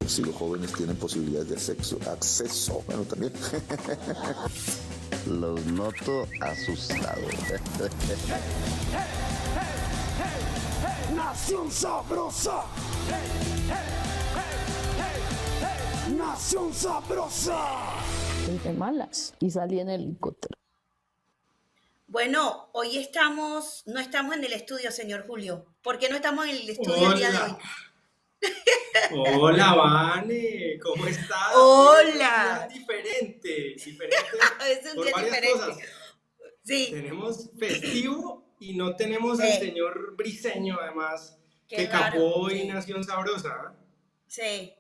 Si los jóvenes tienen posibilidades de acceso, bueno, también. Los noto asustados. Nación Sabrosa. Nación Sabrosa. De malas y salí en el helicóptero. Bueno, hoy no estamos en el estudio, señor Julio. ¿Por qué no estamos en el estudio el día de hoy? Hola, Vane, ¿cómo estás? Hola. Es un día diferente Es un por día varias diferente. cosas. Sí. Tenemos festivo y no tenemos al señor Briseño, además, Qué que raro, capó hoy sí. Nación Sabrosa. Sí.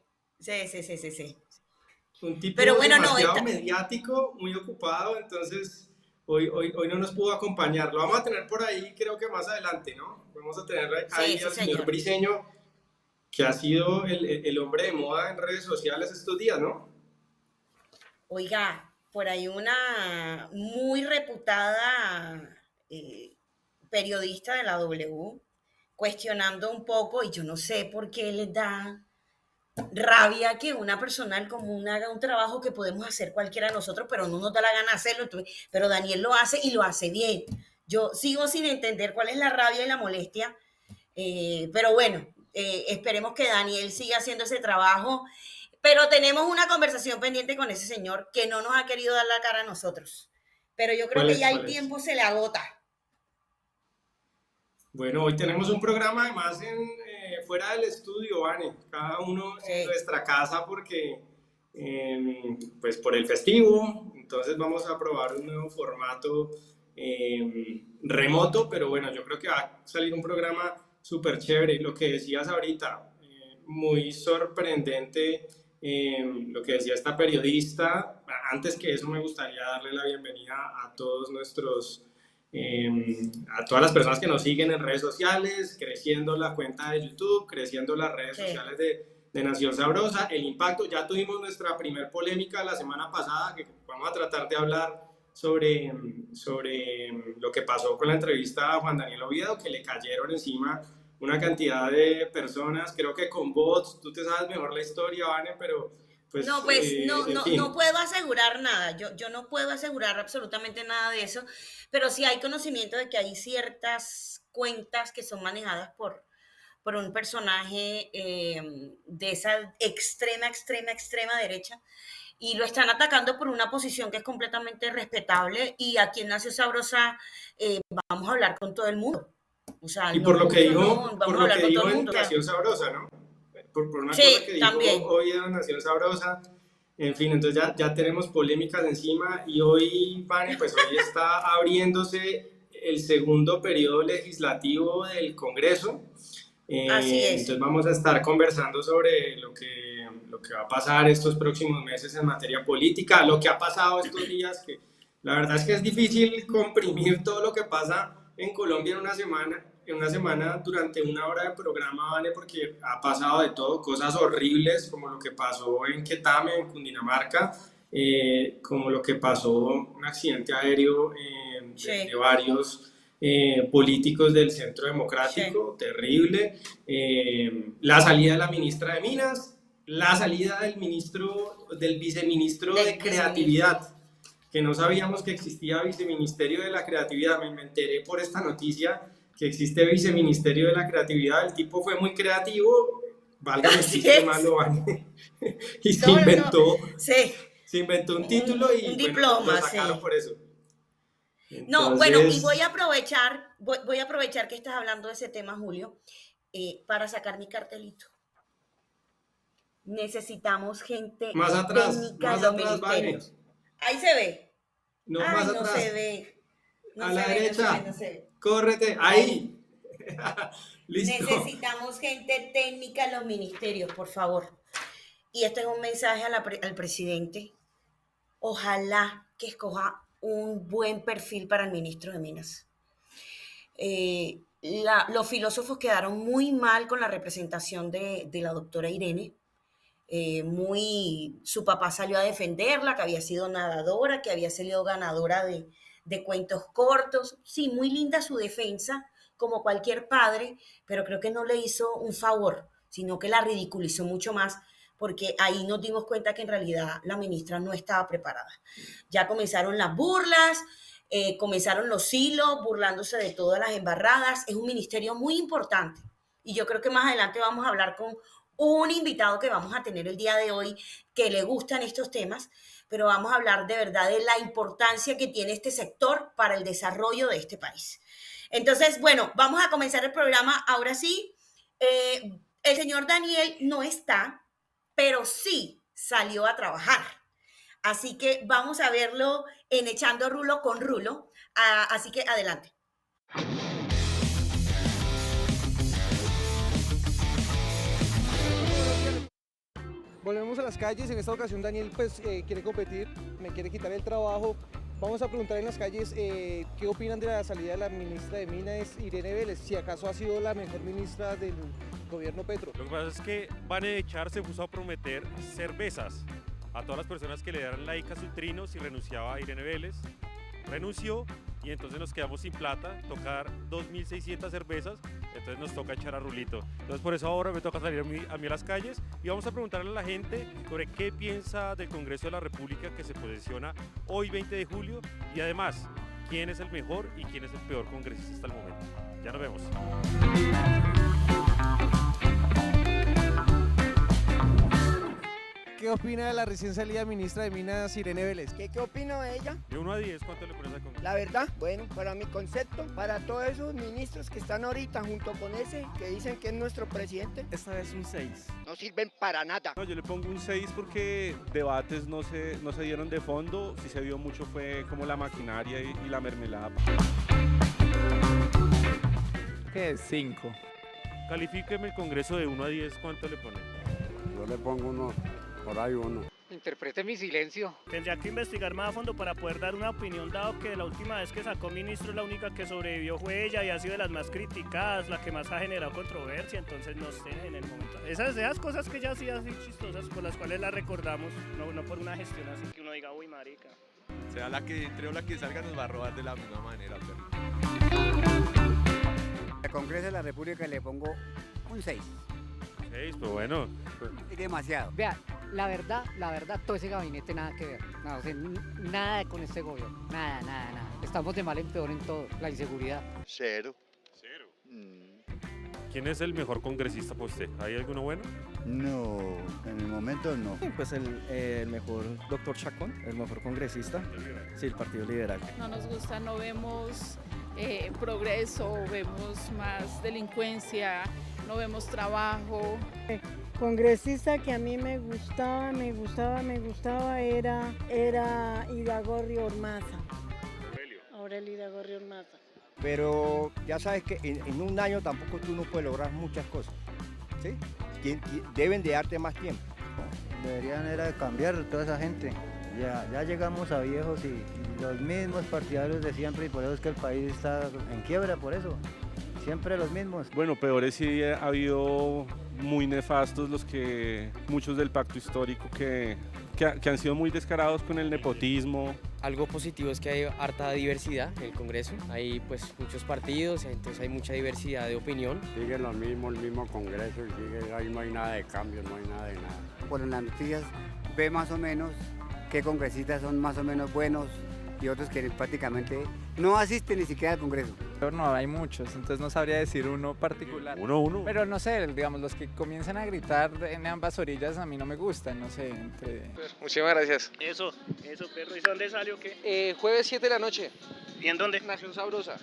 Un tipo Pero bueno, demasiado mediático, muy ocupado, entonces hoy no nos pudo acompañar. Lo vamos a tener por ahí, creo que más adelante, ¿no? Vamos a tener ahí al señor Briseño, que ha sido el hombre de moda en redes sociales estos días, ¿no? Oiga, por ahí una muy reputada periodista de la W cuestionando un poco, y yo no sé por qué les da rabia que una persona común haga un trabajo que podemos hacer cualquiera de nosotros, pero no nos da la gana hacerlo. Pero Daniel lo hace y lo hace bien. Yo sigo sin entender cuál es la rabia y la molestia, pero bueno, esperemos que Daniel siga haciendo ese trabajo. Pero tenemos una conversación pendiente con ese señor que no nos ha querido dar la cara a nosotros. Pero yo creo que ya el tiempo se le agota. Bueno, hoy tenemos un programa además fuera del estudio, Vane, cada uno en nuestra casa porque, pues por el festivo, entonces vamos a probar un nuevo formato remoto, pero bueno, yo creo que va a salir un programa súper chévere. Lo que decías ahorita, muy sorprendente lo que decía esta periodista. Antes que eso me gustaría darle la bienvenida a todos a todas las personas que nos siguen en redes sociales, creciendo la cuenta de YouTube, creciendo las redes sociales de Nación Sabrosa, el impacto. Ya tuvimos nuestra primer polémica la semana pasada, que vamos a tratar de hablar sobre lo que pasó con la entrevista a Juan Daniel Oviedo, que le cayeron encima una cantidad de personas, creo que con bots. Tú te sabes mejor la historia, Vane, pero pues... No puedo asegurar nada, yo no puedo asegurar absolutamente nada de eso, pero sí hay conocimiento de que hay ciertas cuentas que son manejadas por un personaje de esa extrema derecha, y lo están atacando por una posición que es completamente respetable, y aquí en Nación Sabrosa vamos a hablar con todo el mundo. O sea, y por lo que dijo en Nación Sabrosa, ¿no? Por una cosa que dijo también hoy en Nación Sabrosa. En fin, entonces ya tenemos polémicas encima, y hoy, Vane, pues hoy está abriéndose el segundo periodo legislativo del Congreso. Así es. Entonces vamos a estar conversando sobre lo que va a pasar estos próximos meses en materia política, lo que ha pasado estos días, que la verdad es que es difícil comprimir todo lo que pasa en Colombia en una semana durante una hora de programa, ¿vale? Porque ha pasado de todo, cosas horribles como lo que pasó en Quetame, en Cundinamarca, como lo que pasó, un accidente aéreo Sí. varios políticos del Centro Democrático, terrible. La salida de la ministra de Minas, la salida del viceministro de Creatividad, que no sabíamos que existía viceministerio de la Creatividad. Me enteré por esta noticia que existe viceministerio de la Creatividad. El tipo fue muy creativo, valga el chiste malo, ¿vale? Y se inventó, Sí. se inventó un título y un bueno, diploma, lo sacaron sí. por eso. No, Entonces, bueno, y voy a aprovechar que estás hablando de ese tema, Julio, para sacar mi cartelito. Necesitamos gente más atrás, técnica más en los atrás, vale. ministerios. Ahí se ve. No, Ay, más no atrás. se ve. No A se la ve, derecha. no se ve. Córrete, ahí. Listo. Necesitamos gente técnica en los ministerios, por favor. Y este es un mensaje al presidente. Ojalá que escoja un buen perfil para el ministro de Minas. Los filósofos quedaron muy mal con la representación de la doctora Irene. Su papá salió a defenderla, que había sido nadadora, que había salido ganadora de cuentos cortos. Sí, muy linda su defensa, como cualquier padre, pero creo que no le hizo un favor, sino que la ridiculizó mucho más, porque ahí nos dimos cuenta que en realidad la ministra no estaba preparada. Ya comenzaron las burlas, comenzaron los hilos, burlándose de todas las embarradas. Es un ministerio muy importante y yo creo que más adelante vamos a hablar con un invitado que vamos a tener el día de hoy que le gustan estos temas, pero vamos a hablar de verdad de la importancia que tiene este sector para el desarrollo de este país. Entonces, bueno, vamos a comenzar el programa ahora sí. El señor Daniel no está, pero sí salió a trabajar. Así que vamos a verlo en Echando Rulo con Rulo. Así que adelante. Volvemos a las calles. En esta ocasión Daniel pues quiere competir, me quiere quitar el trabajo. Vamos a preguntar en las calles qué opinan de la salida de la ministra de Minas, Irene Vélez, si acaso ha sido la mejor ministra del gobierno Petro. Lo que pasa es que Banechar se puso a prometer cervezas a todas las personas que le dieran like a su trino si renunciaba a Irene Vélez. Renunció y entonces nos quedamos sin plata, tocar 2.600 cervezas, entonces nos toca echar a Rulito. Entonces por eso ahora me toca salir a mí a las calles y vamos a preguntarle a la gente sobre qué piensa del Congreso de la República que se posesiona hoy 20 de julio y además quién es el mejor y quién es el peor congresista hasta el momento. Ya nos vemos. ¿Qué opina de la recién salida ministra de Minas, Irene Vélez? ¿Qué opino de ella? De 1 a 10, ¿cuánto le pones al Congreso? La verdad, bueno, para mi concepto, para todos esos ministros que están ahorita junto con ese, que dicen que es nuestro presidente, Esta vez un 6. no sirven para nada. No, yo le pongo un 6 porque debates no se dieron de fondo, si se vio mucho fue como la maquinaria y la mermelada. ¿Qué es 5? Califíqueme el Congreso de 1 a 10, ¿cuánto le pone? Yo le pongo uno, por ahí uno. Interprete mi silencio. Tendría que investigar más a fondo para poder dar una opinión, dado que la última vez que sacó ministro la única que sobrevivió fue ella y ha sido de las más criticadas, la que más ha generado controversia, entonces no sé en el momento. Esas cosas que ella hacía así chistosas, por las cuales la recordamos, no por una gestión así que uno diga, uy marica. Sea la que entre o la que salga nos va a robar de la misma manera, pero... Al Congreso de la República le pongo un 6. 6, pues bueno. Es demasiado. Vea, la verdad, todo ese gabinete nada que ver. No, o sea, nada con este gobierno. Nada. Estamos de mal en peor en todo. La inseguridad. 0. ¿Quién es el mejor congresista para usted? ¿Hay alguno bueno? No, en el momento no. Pues el mejor doctor Chacón, el mejor congresista. Sí, el Partido Liberal. No nos gusta, no vemos progreso, vemos más delincuencia, no vemos trabajo. Congresista que a mí me gustaba era Iragorri Ormaza. Aurelio Iragorri Ormaza. Pero ya sabes que en un año tampoco tú no puedes lograr muchas cosas, ¿sí? Deben de darte más tiempo. Deberían era de cambiar toda esa gente. Ya llegamos a viejos y los mismos partidarios de siempre y por eso es que el país está en quiebra, por eso. Siempre los mismos. Bueno, peores sí ha habido muy nefastos muchos del pacto histórico que han sido muy descarados con el nepotismo, Algo positivo es que hay harta diversidad en el Congreso, hay pues muchos partidos, entonces hay mucha diversidad de opinión. Sigue lo mismo, el mismo Congreso, y sigue, ahí no hay nada de cambio, no hay nada de nada. Por las noticias ve más o menos qué congresistas son más o menos buenos y otros que prácticamente no asisten ni siquiera al Congreso. No, hay muchos, entonces no sabría decir uno particular. Uno. Pero no sé, digamos, los que comienzan a gritar en ambas orillas a mí no me gustan, no sé. Muchísimas gracias. Eso, perro. ¿Y dónde sale o qué? Jueves 7 de la noche. ¿Y en dónde? Nación Sabrosa.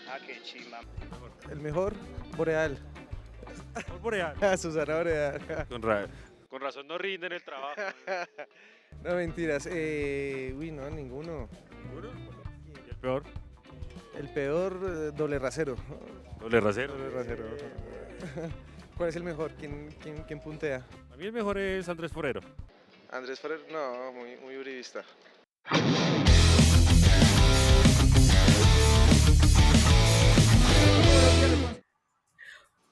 Ah, qué chimba. El mejor, Boreal. Boreal. Susana Boreal. Con razón no rinden el trabajo. No, mentiras. No, ninguno. ¿Y el peor? El peor, doble rasero. Doble rasero. ¿Cuál es el mejor? ¿Quién puntea? A mí el mejor es Andrés Forero. Andrés Forero, no, muy uribista.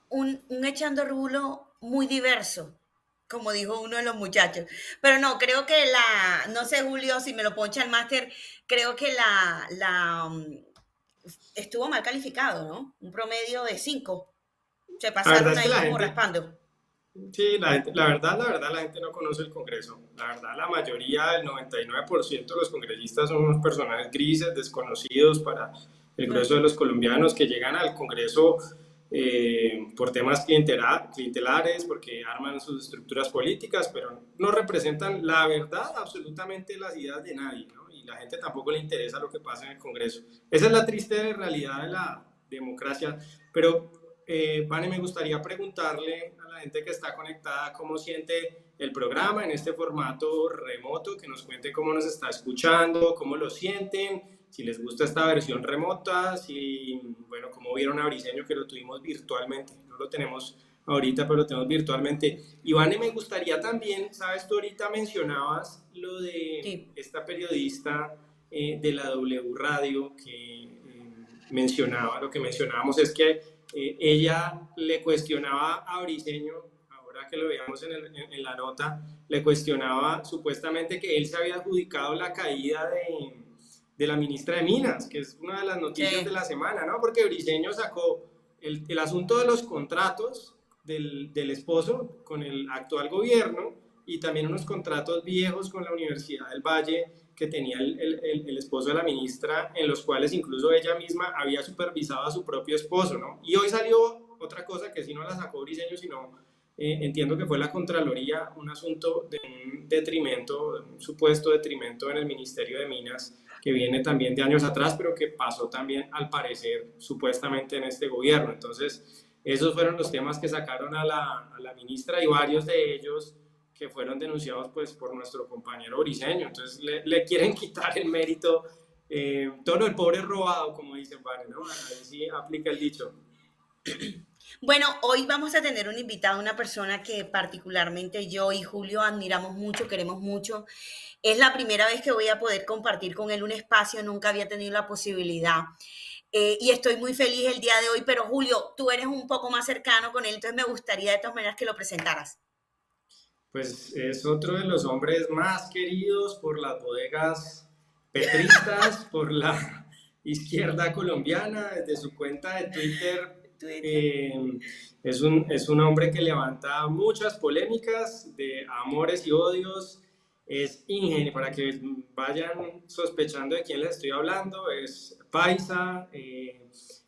Un echando rulo muy diverso, como dijo uno de los muchachos. Pero no, creo que no sé, Julio, si me lo poncha el máster, creo que estuvo mal calificado, ¿no? Un promedio de 5. Se pasaron ahí como raspando. Sí, la verdad, la gente no conoce el Congreso. La verdad, la mayoría, el 99% de los congresistas son unos personajes grises, desconocidos para el grueso de los colombianos que llegan al Congreso por temas clientelares, porque arman sus estructuras políticas, pero no representan la verdad absolutamente las ideas de nadie, ¿no? Y la gente tampoco le interesa lo que pasa en el Congreso. Esa es la triste realidad de la democracia, pero Vane, me gustaría preguntarle a la gente que está conectada cómo siente el programa en este formato remoto, que nos cuente cómo nos está escuchando, cómo lo sienten, si les gusta esta versión remota, bueno, cómo vieron a Briceño, que lo tuvimos virtualmente, no lo tenemos ahorita, pero lo tenemos virtualmente. Y Vane, me gustaría también, sabes, tú ahorita mencionabas lo de esta periodista de la W Radio que mencionaba, lo que mencionábamos es que ella le cuestionaba a Briceño, ahora que lo veíamos en la nota, le cuestionaba supuestamente que él se había adjudicado la caída de la ministra de Minas, que es una de las noticias de la semana, ¿no? Porque Briceño sacó el asunto de los contratos del esposo con el actual gobierno y también unos contratos viejos con la Universidad del Valle que tenía el esposo de la ministra, en los cuales incluso ella misma había supervisado a su propio esposo, ¿no? Y hoy salió otra cosa que sí no la sacó Briceño, sino entiendo que fue la Contraloría, un asunto de un detrimento, de un supuesto detrimento en el Ministerio de Minas, que viene también de años atrás, pero que pasó también, al parecer, supuestamente en este gobierno. Entonces, esos fueron los temas que sacaron a la ministra y varios de ellos que fueron denunciados pues por nuestro compañero Briceño. Entonces le quieren quitar el mérito, todo el pobre robado, como dicen, ¿vale? ¿No? Así aplica el dicho. Bueno, hoy vamos a tener un invitado, una persona que particularmente yo y Julio admiramos mucho, queremos mucho. Es la primera vez que voy a poder compartir con él un espacio, nunca había tenido la posibilidad. Y estoy muy feliz el día de hoy, pero Julio, tú eres un poco más cercano con él, entonces me gustaría de todas maneras que lo presentaras. Pues es otro de los hombres más queridos por las bodegas petristas, por la izquierda colombiana, desde su cuenta de Twitter. Es un hombre que levanta muchas polémicas de amores y odios. Es ingeniero, para que vayan sospechando de quién les estoy hablando, es paisa,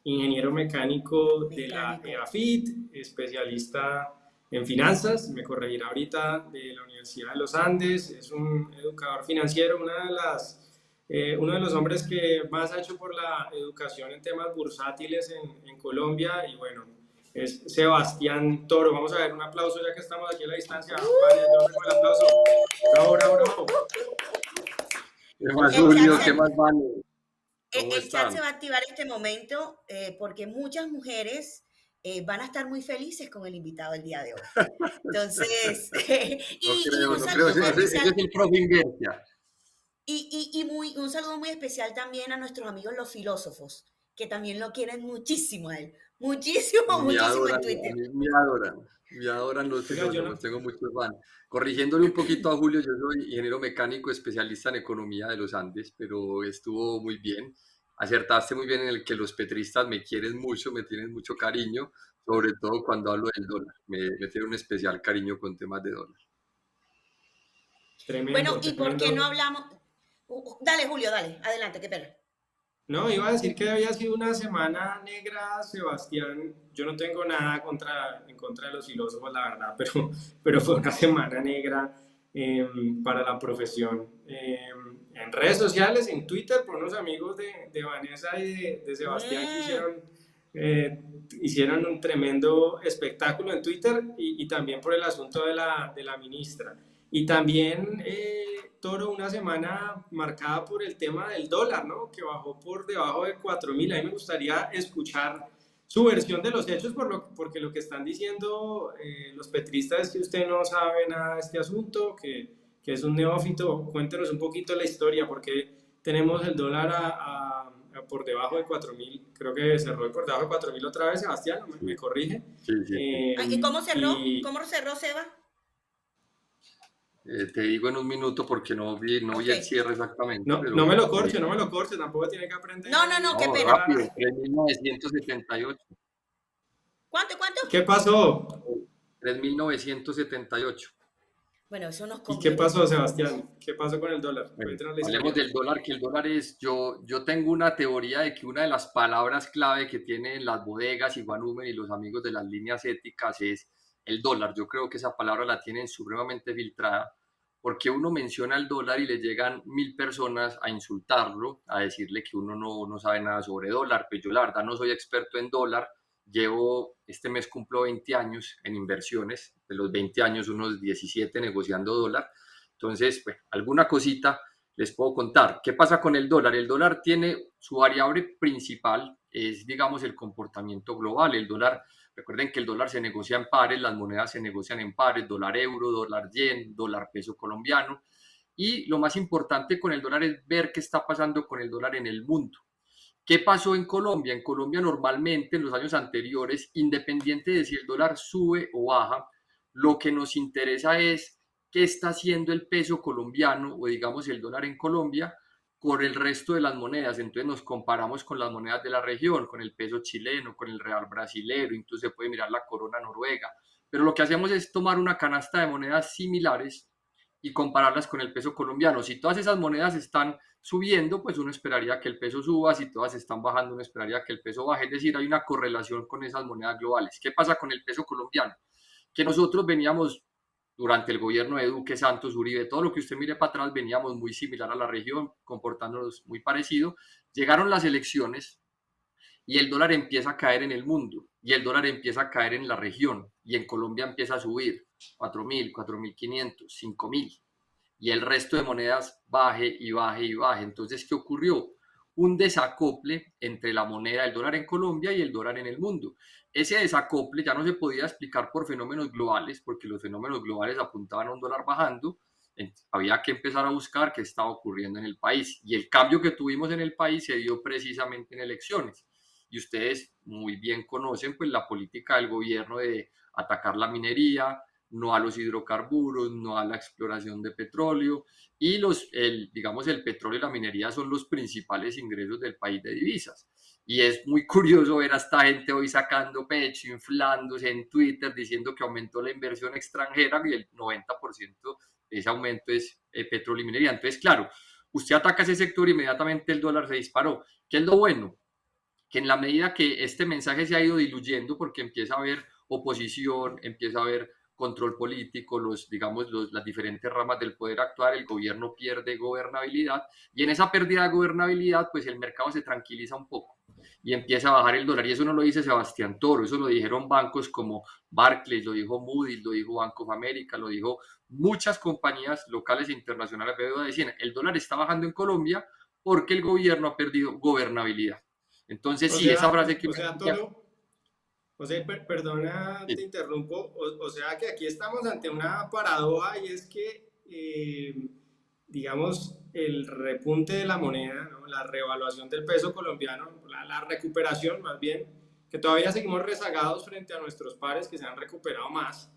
ingeniero mecánico de la EAFIT, especialista en finanzas, me corregirá ahorita, de la Universidad de los Andes, es un educador financiero, uno de los hombres que más ha hecho por la educación en temas bursátiles en Colombia, y bueno, es Sebastián Toro. Vamos a ver un aplauso ya que estamos aquí a la distancia. Vale, un aplauso. Bravo, bravo, bravo. ¿Qué más, Julio? ¿Qué más, Vale? El chat se va a activar este momento porque muchas mujeres van a estar muy felices con el invitado el día de hoy. Entonces, no creo, ese es el profe Invertia. Un saludo muy especial también a nuestros amigos los filósofos, que también lo quieren muchísimo a él. Muchísimo en Twitter. Me adoran los Oiga, yo filósofos, no- tengo muchos fans. Corrigiéndole un poquito a Julio, yo soy ingeniero mecánico especialista en economía de los Andes, pero estuvo muy bien. Acertaste muy bien en el que los petristas me quieren mucho, me tienen mucho cariño, sobre todo cuando hablo del dólar. Me tienen un especial cariño con temas de dólar. Tremendo, Bueno, ¿y por qué tremendo. no hablamos? Dale, Julio, dale, adelante, qué pena. No, iba a decir que había sido una semana negra, Sebastián. Yo no tengo nada en contra de los filósofos, la verdad, pero fue una semana negra para la profesión. En redes sociales, en Twitter, por unos amigos de Vanessa y de Sebastián que hicieron un tremendo espectáculo en Twitter y también por el asunto de la ministra. Y también, Toro, una semana marcada por el tema del dólar, ¿no? Que bajó por debajo de 4.000. A mí me gustaría escuchar su versión de los hechos, porque lo que están diciendo los petristas es que usted no sabe nada de este asunto, que es un neófito. Cuéntenos un poquito la historia, porque tenemos el dólar por debajo de 4.000. Creo que cerró por debajo de 4.000 otra vez, Sebastián, ¿me corrige? Sí, sí. ¿Y cómo cerró? ¿Cómo cerró, Seba? Te digo en un minuto porque no vi el cierre exactamente. No, pero, no me lo corche, tampoco tiene que aprender. No, qué pena. Rápido, 3.978. ¿Cuánto? ¿Qué pasó? 3.978. Bueno, eso nos ¿Y qué pasó, Sebastián? ¿Qué pasó con el dólar? Hablemos del dólar, que el dólar es, yo tengo una teoría de que una de las palabras clave que tienen las bodegas y Guanúmen y los amigos de las líneas éticas es el dólar. Yo creo que esa palabra la tienen supremamente filtrada, porque uno menciona el dólar y le llegan 1.000 personas a insultarlo, a decirle que uno no sabe nada sobre dólar. Pues yo la verdad no soy experto en dólar. Este mes cumplo 20 años en inversiones, de los 20 años unos 17 negociando dólar. Entonces, pues, alguna cosita les puedo contar. ¿Qué pasa con el dólar? El dólar tiene su variable principal, es digamos el comportamiento global. El dólar, recuerden que el dólar se negocia en pares, las monedas se negocian en pares, dólar euro, dólar yen, dólar peso colombiano. Y lo más importante con el dólar es ver qué está pasando con el dólar en el mundo. ¿Qué pasó en Colombia? En Colombia normalmente en los años anteriores, independiente de si el dólar sube o baja, lo que nos interesa es qué está haciendo el peso colombiano o digamos el dólar en Colombia con el resto de las monedas. Entonces nos comparamos con las monedas de la región, con el peso chileno, con el real brasilero, incluso se puede mirar la corona noruega. Pero lo que hacemos es tomar una canasta de monedas similares y compararlas con el peso colombiano. Si todas esas monedas están subiendo, pues uno esperaría que el peso suba. Si todas están bajando, uno esperaría que el peso baje. Es decir, hay una correlación con esas monedas globales. ¿Qué pasa con el peso colombiano? Que nosotros veníamos durante el gobierno de Duque, Santos, Uribe, todo lo que usted mire para atrás, veníamos muy similar a la región, comportándonos muy parecido. Llegaron las elecciones y el dólar empieza a caer en el mundo y el dólar empieza a caer en la región y en Colombia empieza a subir 4.000, 4.500, 5.000 y el resto de monedas baje y baje y baje. Entonces, ¿qué ocurrió? Un desacople entre la moneda, el dólar en Colombia y el dólar en el mundo. Ese desacople ya no se podía explicar por fenómenos globales, porque los fenómenos globales apuntaban a un dólar bajando. Había que empezar a buscar qué estaba ocurriendo en el país. Y el cambio que tuvimos en el país se dio precisamente en elecciones. Y ustedes muy bien conocen pues, la política del gobierno de atacar la minería, no a los hidrocarburos, no a la exploración de petróleo, y digamos el petróleo y la minería son los principales ingresos del país de divisas. Y es muy curioso ver a esta gente hoy sacando pecho, inflándose en Twitter, diciendo que aumentó la inversión extranjera y el 90% de ese aumento es petróleo y minería. Entonces, claro, usted ataca ese sector y inmediatamente el dólar se disparó. ¿Qué es lo bueno? Que en la medida que este mensaje se ha ido diluyendo, porque empieza a haber oposición, empieza a haber control político, las diferentes ramas del poder actual, el gobierno pierde gobernabilidad y en esa pérdida de gobernabilidad pues el mercado se tranquiliza un poco y empieza a bajar el dólar. Y eso no lo dice Sebastián Toro, eso lo dijeron bancos como Barclays, lo dijo Moody's, lo dijo Bank of America, lo dijo muchas compañías locales e internacionales. Decían, el dólar está bajando en Colombia porque el gobierno ha perdido gobernabilidad. Entonces esa frase que... José, perdona, te interrumpo. O sea que aquí estamos ante una paradoja y es que, digamos, el repunte de la moneda, ¿no? La revaluación del peso colombiano, la recuperación más bien, que todavía seguimos rezagados frente a nuestros pares que se han recuperado más,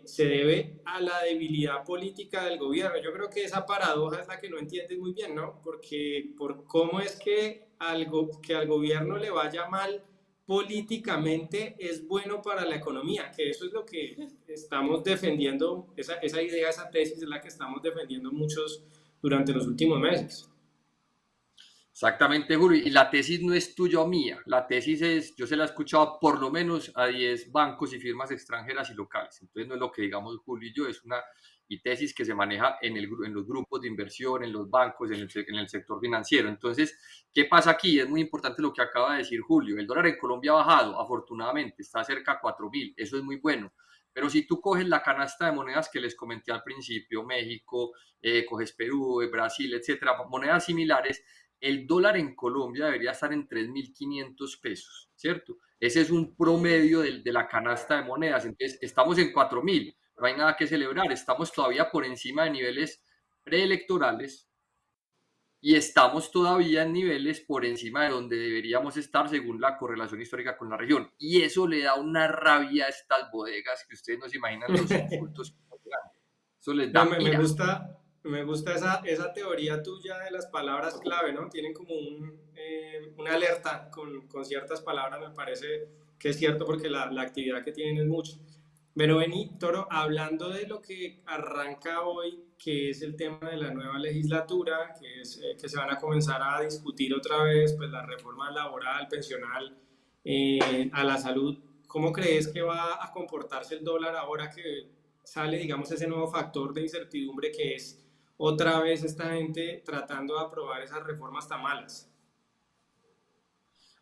se debe a la debilidad política del gobierno. Yo creo que esa paradoja es la que no entiendes muy bien, ¿no? Porque por cómo es que al gobierno le vaya mal políticamente es bueno para la economía, que eso es lo que estamos defendiendo, esa idea, esa tesis es la que estamos defendiendo muchos durante los últimos meses. Exactamente, Julio. Y la tesis no es tuya o mía. La tesis es, yo se la he escuchado por lo menos a 10 bancos y firmas extranjeras y locales. Entonces no es lo que digamos Julio y yo, es una tesis que se maneja en los grupos de inversión, en los bancos, en el sector financiero. Entonces, ¿qué pasa aquí? Es muy importante lo que acaba de decir Julio. El dólar en Colombia ha bajado, afortunadamente, está cerca a 4.000. Eso es muy bueno. Pero si tú coges la canasta de monedas que les comenté al principio, México, coges Perú, Brasil, etcétera, monedas similares, el dólar en Colombia debería estar en 3.500 pesos, ¿cierto? Ese es un promedio de la canasta de monedas. Entonces, estamos en 4.000, no hay nada que celebrar, estamos todavía por encima de niveles preelectorales y estamos todavía en niveles por encima de donde deberíamos estar según la correlación histórica con la región. Y eso le da una rabia a estas bodegas que ustedes no se imaginan los insultos. Eso les da ira. Me gusta esa teoría tuya de las palabras clave, ¿no? Tienen como una alerta con ciertas palabras, me parece que es cierto porque la actividad que tienen es mucho. Pero vení, Toro, hablando de lo que arranca hoy, que es el tema de la nueva legislatura, que se van a comenzar a discutir otra vez pues, la reforma laboral, pensional, a la salud, ¿cómo crees que va a comportarse el dólar ahora que sale, digamos, ese nuevo factor de incertidumbre que es otra vez esta gente tratando de aprobar esas reformas tan malas?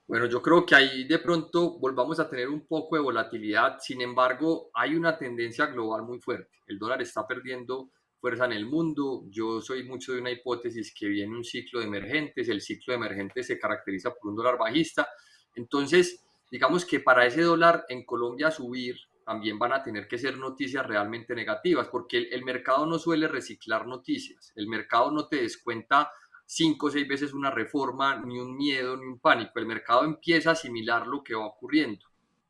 Bueno, yo creo que ahí de pronto volvamos a tener un poco de volatilidad. Sin embargo, hay una tendencia global muy fuerte. El dólar está perdiendo fuerza en el mundo. Yo soy mucho de una hipótesis que viene un ciclo de emergentes. El ciclo de emergentes se caracteriza por un dólar bajista. Entonces, digamos que para ese dólar en Colombia subir, también van a tener que ser noticias realmente negativas, porque el mercado no suele reciclar noticias. El mercado no te descuenta 5 o 6 veces una reforma, ni un miedo, ni un pánico. El mercado empieza a asimilar lo que va ocurriendo,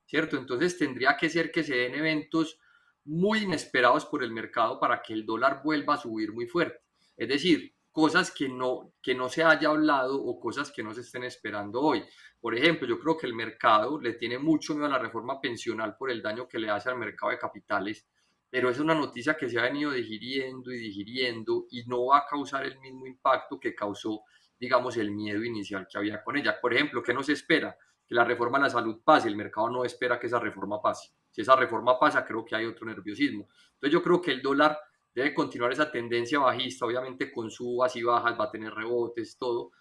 ¿cierto? Entonces tendría que ser que se den eventos muy inesperados por el mercado para que el dólar vuelva a subir muy fuerte. Es decir, cosas que no se haya hablado o cosas que no se estén esperando hoy. Por ejemplo, yo creo que el mercado le tiene mucho miedo a la reforma pensional por el daño que le hace al mercado de capitales, pero es una noticia que se ha venido digiriendo y no va a causar el mismo impacto que causó, digamos, el miedo inicial que había con ella. Por ejemplo, ¿qué nos espera? Que la reforma a la salud pase. El mercado no espera que esa reforma pase. Si esa reforma pasa, creo que hay otro nerviosismo. Entonces yo creo que el dólar debe continuar esa tendencia bajista, obviamente con subas y bajas, va a tener rebotes, todo,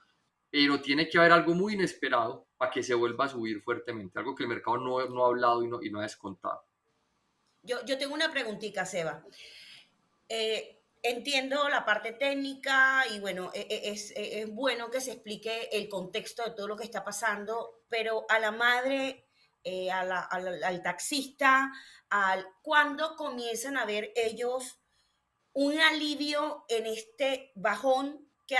pero tiene que haber algo muy inesperado para que se vuelva a subir fuertemente, algo que el mercado no ha hablado y no ha descontado. Yo tengo una preguntita, Seba. Entiendo la parte técnica y bueno, es bueno que se explique el contexto de todo lo que está pasando, pero a la madre, al taxista, ¿cuándo comienzan a ver ellos un alivio en este bajón que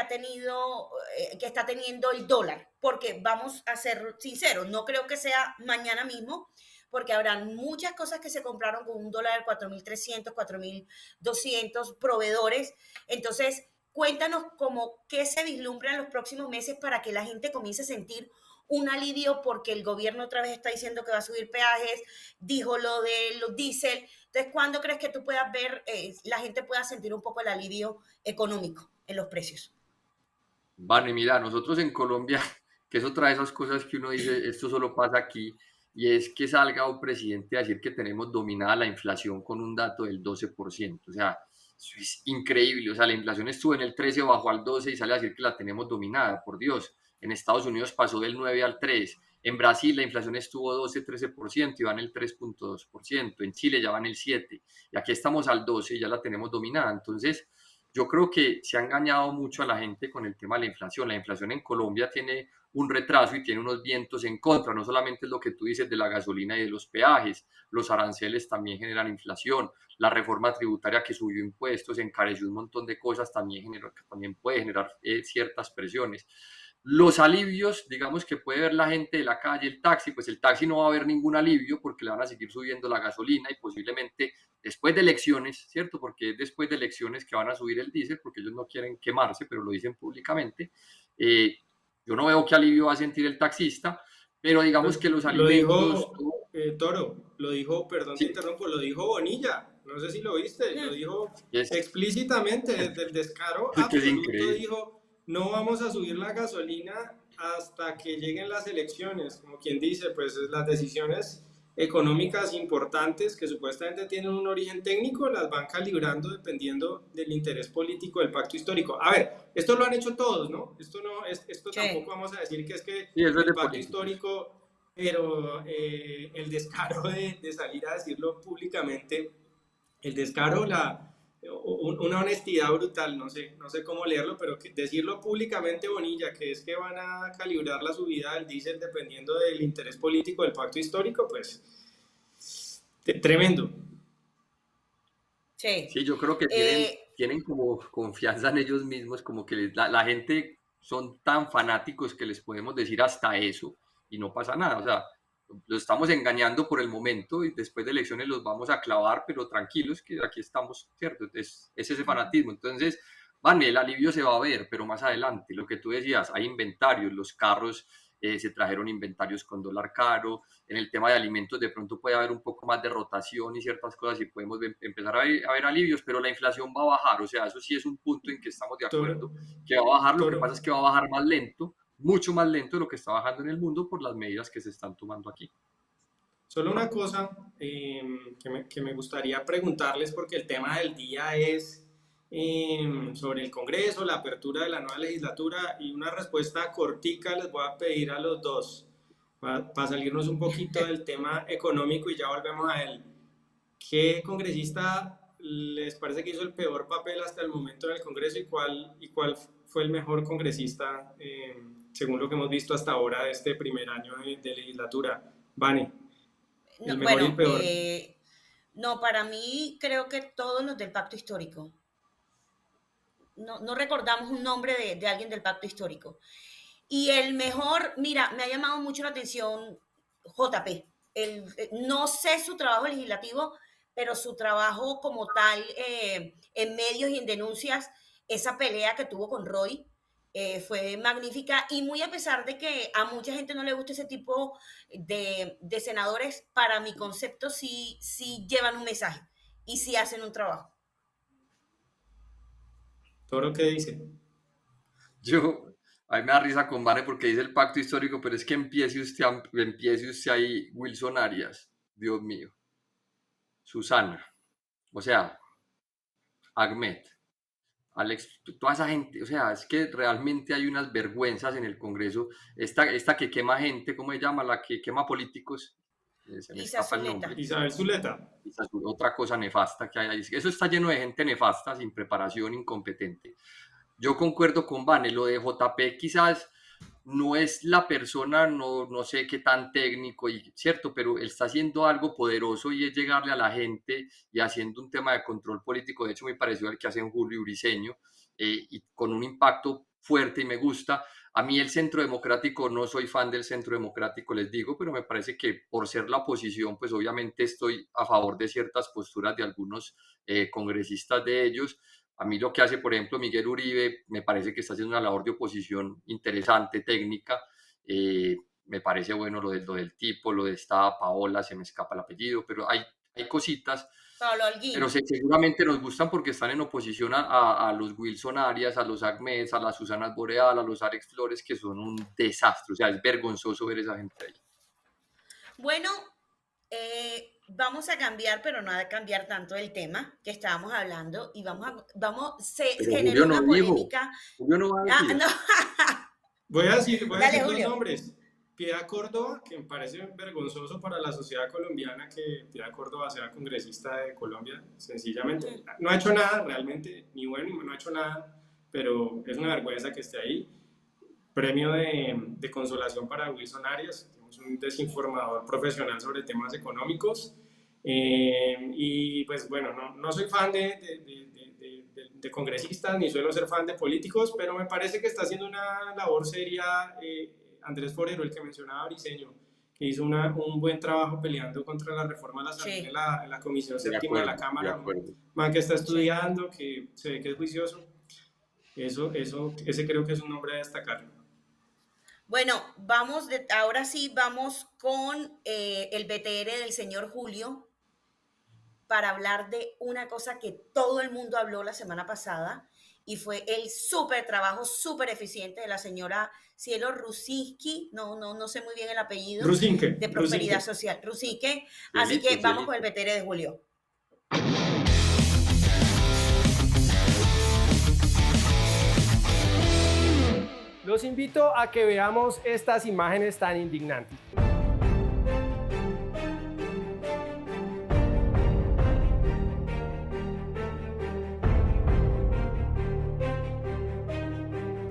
está teniendo el dólar? Porque vamos a ser sinceros, no creo que sea mañana mismo, porque habrán muchas cosas que se compraron con un dólar de 4.300, 4.200 proveedores. Entonces, cuéntanos qué se vislumbra en los próximos meses para que la gente comience a sentir un alivio, porque el gobierno otra vez está diciendo que va a subir peajes, dijo lo de los diésel. Entonces, ¿cuándo crees que tú puedas ver, la gente pueda sentir un poco el alivio económico en los precios? Bueno, y mira, nosotros en Colombia, que es otra de esas cosas que uno dice, esto solo pasa aquí, y es que salga un presidente a decir que tenemos dominada la inflación con un dato del 12%. O sea, eso es increíble. O sea, la inflación estuvo en el 13, bajó al 12 y sale a decir que la tenemos dominada, por Dios. En Estados Unidos pasó del 9 al 3. En Brasil la inflación estuvo 12-13% y va en el 3.2%. En Chile ya va en el 7%. Y aquí estamos al 12% y ya la tenemos dominada. Entonces, yo creo que se ha engañado mucho a la gente con el tema de la inflación. La inflación en Colombia tiene un retraso y tiene unos vientos en contra. No solamente es lo que tú dices de la gasolina y de los peajes, los aranceles también generan inflación. La reforma tributaria que subió impuestos, encareció un montón de cosas, también puede generar ciertas presiones. Los alivios, digamos, que puede ver la gente de la calle, el taxi, pues el taxi no va a ver ningún alivio porque le van a seguir subiendo la gasolina y posiblemente después de elecciones, ¿cierto? Porque es después de elecciones que van a subir el diésel porque ellos no quieren quemarse, pero lo dicen públicamente. Yo no veo qué alivio va a sentir el taxista, pero digamos que los alimentos... Toro, lo dijo, perdón, te interrumpo, lo dijo Bonilla, no sé si lo viste, lo dijo explícitamente, desde el descaro absoluto, dijo, no vamos a subir la gasolina hasta que lleguen las elecciones, como quien dice, pues las decisiones económicas importantes que supuestamente tienen un origen técnico las van calibrando dependiendo del interés político del pacto histórico. A ver, esto lo han hecho todos, ¿no? Esto tampoco vamos a decir que es que el pacto histórico... Pero el descaro de salir a decirlo públicamente, el descaro, una honestidad brutal, no sé cómo leerlo, pero decirlo públicamente, Bonilla, que es que van a calibrar la subida del diésel dependiendo del interés político del pacto histórico, pues tremendo. Sí, yo creo que tienen como confianza en ellos mismos, como que la gente son tan fanáticos que les podemos decir hasta eso. Y no pasa nada, o sea, lo estamos engañando por el momento y después de elecciones los vamos a clavar, pero tranquilos que aquí estamos, ¿cierto? Es ese fanatismo. Entonces, el alivio se va a ver, pero más adelante, lo que tú decías, hay inventarios, los carros se trajeron inventarios con dólar caro, en el tema de alimentos de pronto puede haber un poco más de rotación y ciertas cosas y podemos empezar a ver alivios, pero la inflación va a bajar, o sea, eso sí es un punto en que estamos de acuerdo, que va a bajar, lo que pasa es que va a bajar más lento, mucho más lento de lo que está bajando en el mundo por las medidas que se están tomando aquí. Solo una cosa que me gustaría preguntarles, porque el tema del día es sobre el Congreso, la apertura de la nueva legislatura, y una respuesta cortica les voy a pedir a los dos, para salirnos un poquito del tema económico y ya volvemos a él. ¿Qué congresista les parece que hizo el peor papel hasta el momento en el Congreso y cuál fue el mejor congresista según lo que hemos visto hasta ahora de este primer año de legislatura? Vane, el mejor y el peor. No, para mí creo que todos los del pacto histórico. No recordamos un nombre de alguien del pacto histórico. Y el mejor, mira, me ha llamado mucho la atención JP. No sé su trabajo legislativo, pero su trabajo como tal en medios y en denuncias, esa pelea que tuvo con Roy, fue magnífica, y muy a pesar de que a mucha gente no le gusta ese tipo de senadores, para mi concepto sí llevan un mensaje y sí hacen un trabajo. ¿Toro qué dice? A mí me da risa con Vane porque dice el pacto histórico, pero es que empiece usted ahí, Wilson Arias, Dios mío, Susana, o sea, Ahmed, Alex, toda esa gente, o sea, es que realmente hay unas vergüenzas en el Congreso. Esta que quema gente, ¿cómo se llama? La que quema políticos. Se me escapa el nombre. Isabel Zuleta. Otra cosa nefasta que hay ahí. Eso está lleno de gente nefasta, sin preparación, incompetente. Yo concuerdo con Vane, lo de JP quizás no es la persona, no sé qué tan técnico, ¿cierto? Pero él está haciendo algo poderoso y es llegarle a la gente y haciendo un tema de control político, de hecho muy parecido al que hacen Julio y Briceño, y con un impacto fuerte y me gusta. A mí el Centro Democrático, no soy fan del Centro Democrático, les digo, pero me parece que por ser la oposición, pues obviamente estoy a favor de ciertas posturas de algunos congresistas de ellos. A mí lo que hace, por ejemplo, Miguel Uribe, me parece que está haciendo una labor de oposición interesante, técnica. Me parece bueno lo del tipo, lo de esta Paola, se me escapa el apellido, pero hay cositas. Pero seguramente nos gustan porque están en oposición a los Wilson Arias, a los Ahmed, a las Susanas Boreal, a los Alex Flores, que son un desastre. O sea, es vergonzoso ver esa gente ahí. Bueno, vamos a cambiar, pero no a cambiar tanto el tema que estábamos hablando, y se genera una polémica. Julio no va a decir. No. Voy a decir Julio. los nombres. Piedad Córdoba, que me parece vergonzoso para la sociedad colombiana que Piedad Córdoba sea congresista de Colombia, sencillamente. No ha hecho nada realmente, ni bueno, no ha hecho nada, pero es una vergüenza que esté ahí. Premio de consolación para Wilson Arias, un desinformador profesional sobre temas económicos. Y pues bueno, no soy fan de de congresistas, ni suelo ser fan de políticos, pero me parece que está haciendo una labor seria Andrés Forero, el que mencionaba Briceño, que hizo un buen trabajo peleando contra la reforma de la salud en la Comisión Séptima de la Cámara. Man que está estudiando, que se ve que es juicioso. Ese creo que es un nombre a destacar. Bueno, ahora sí vamos con el BTR del señor Julio para hablar de una cosa que todo el mundo habló la semana pasada y fue el trabajo súper eficiente de la señora Cielo Rusinski, no sé muy bien el apellido, Rusinque, de Prosperidad Social, Rusinque. Así que vamos con el BTR de Julio. Los invito a que veamos estas imágenes tan indignantes.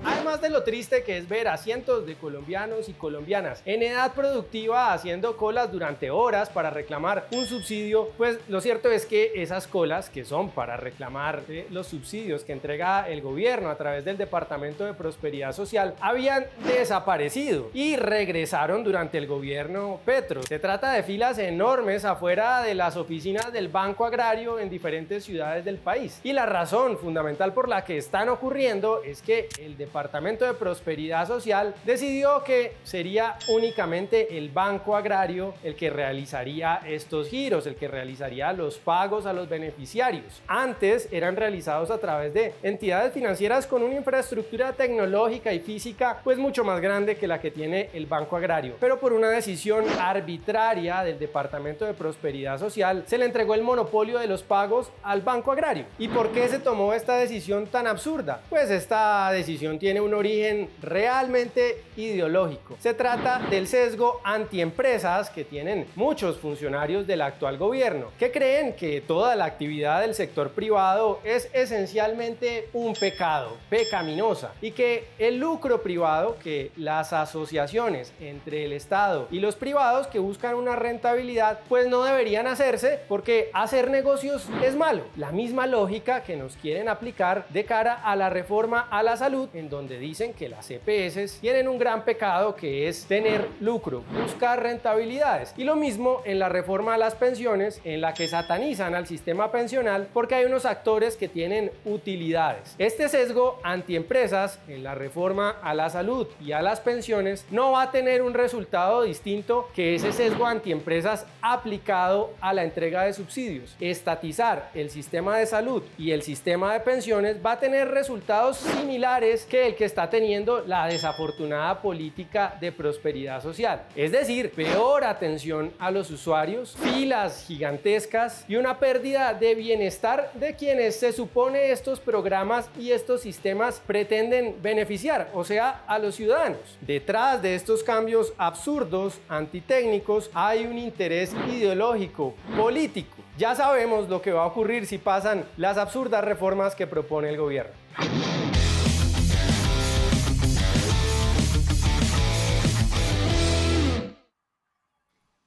Además de lo triste que es ver a cientos de colombianos y colombianas en edad productiva haciendo colas durante horas para reclamar un subsidio, pues lo cierto es que esas colas que son para reclamar los subsidios que entrega el gobierno a través del Departamento de Prosperidad Social habían desaparecido y regresaron durante el gobierno Petro. Se trata de filas enormes afuera de las oficinas del Banco Agrario en diferentes ciudades del país. Y la razón fundamental por la que están ocurriendo es que el Departamento de Prosperidad Social decidió que sería únicamente el Banco Agrario el que realizaría estos giros, el que realizaría los pagos a los beneficiarios. Antes eran realizados a través de entidades financieras con una infraestructura tecnológica y física pues mucho más grande que la que tiene el Banco Agrario. Pero por una decisión arbitraria del Departamento de Prosperidad Social se le entregó el monopolio de los pagos al Banco Agrario. ¿Y por qué se tomó esta decisión tan absurda? Pues esta decisión tiene un origen realmente ideológico. Se trata del sesgo antiempresas que tienen muchos funcionarios del actual gobierno, que creen que toda la actividad del sector privado es esencialmente un pecado, pecaminosa, y que el lucro privado, que las asociaciones entre el Estado y los privados que buscan una rentabilidad, pues no deberían hacerse porque hacer negocios es malo. La misma lógica que nos quieren aplicar de cara a la reforma a la salud, en donde dicen que las EPS tienen un gran pecado que es tener lucro, buscar rentabilidades. Y lo mismo en la reforma a las pensiones, en la que satanizan al sistema pensional porque hay unos actores que tienen utilidades. Este sesgo antiempresas en la reforma a la salud y a las pensiones no va a tener un resultado distinto que ese sesgo antiempresas aplicado a la entrega de subsidios. Estatizar el sistema de salud y el sistema de pensiones va a tener resultados similares que el que está teniendo la desafortunada política de prosperidad social. Es decir, peor atención a los usuarios, filas gigantescas y una pérdida de bienestar de quienes se supone estos programas y estos sistemas pretenden beneficiar, o sea, a los ciudadanos. Detrás de estos cambios absurdos, antitécnicos, hay un interés ideológico, político. Ya sabemos lo que va a ocurrir si pasan las absurdas reformas que propone el gobierno.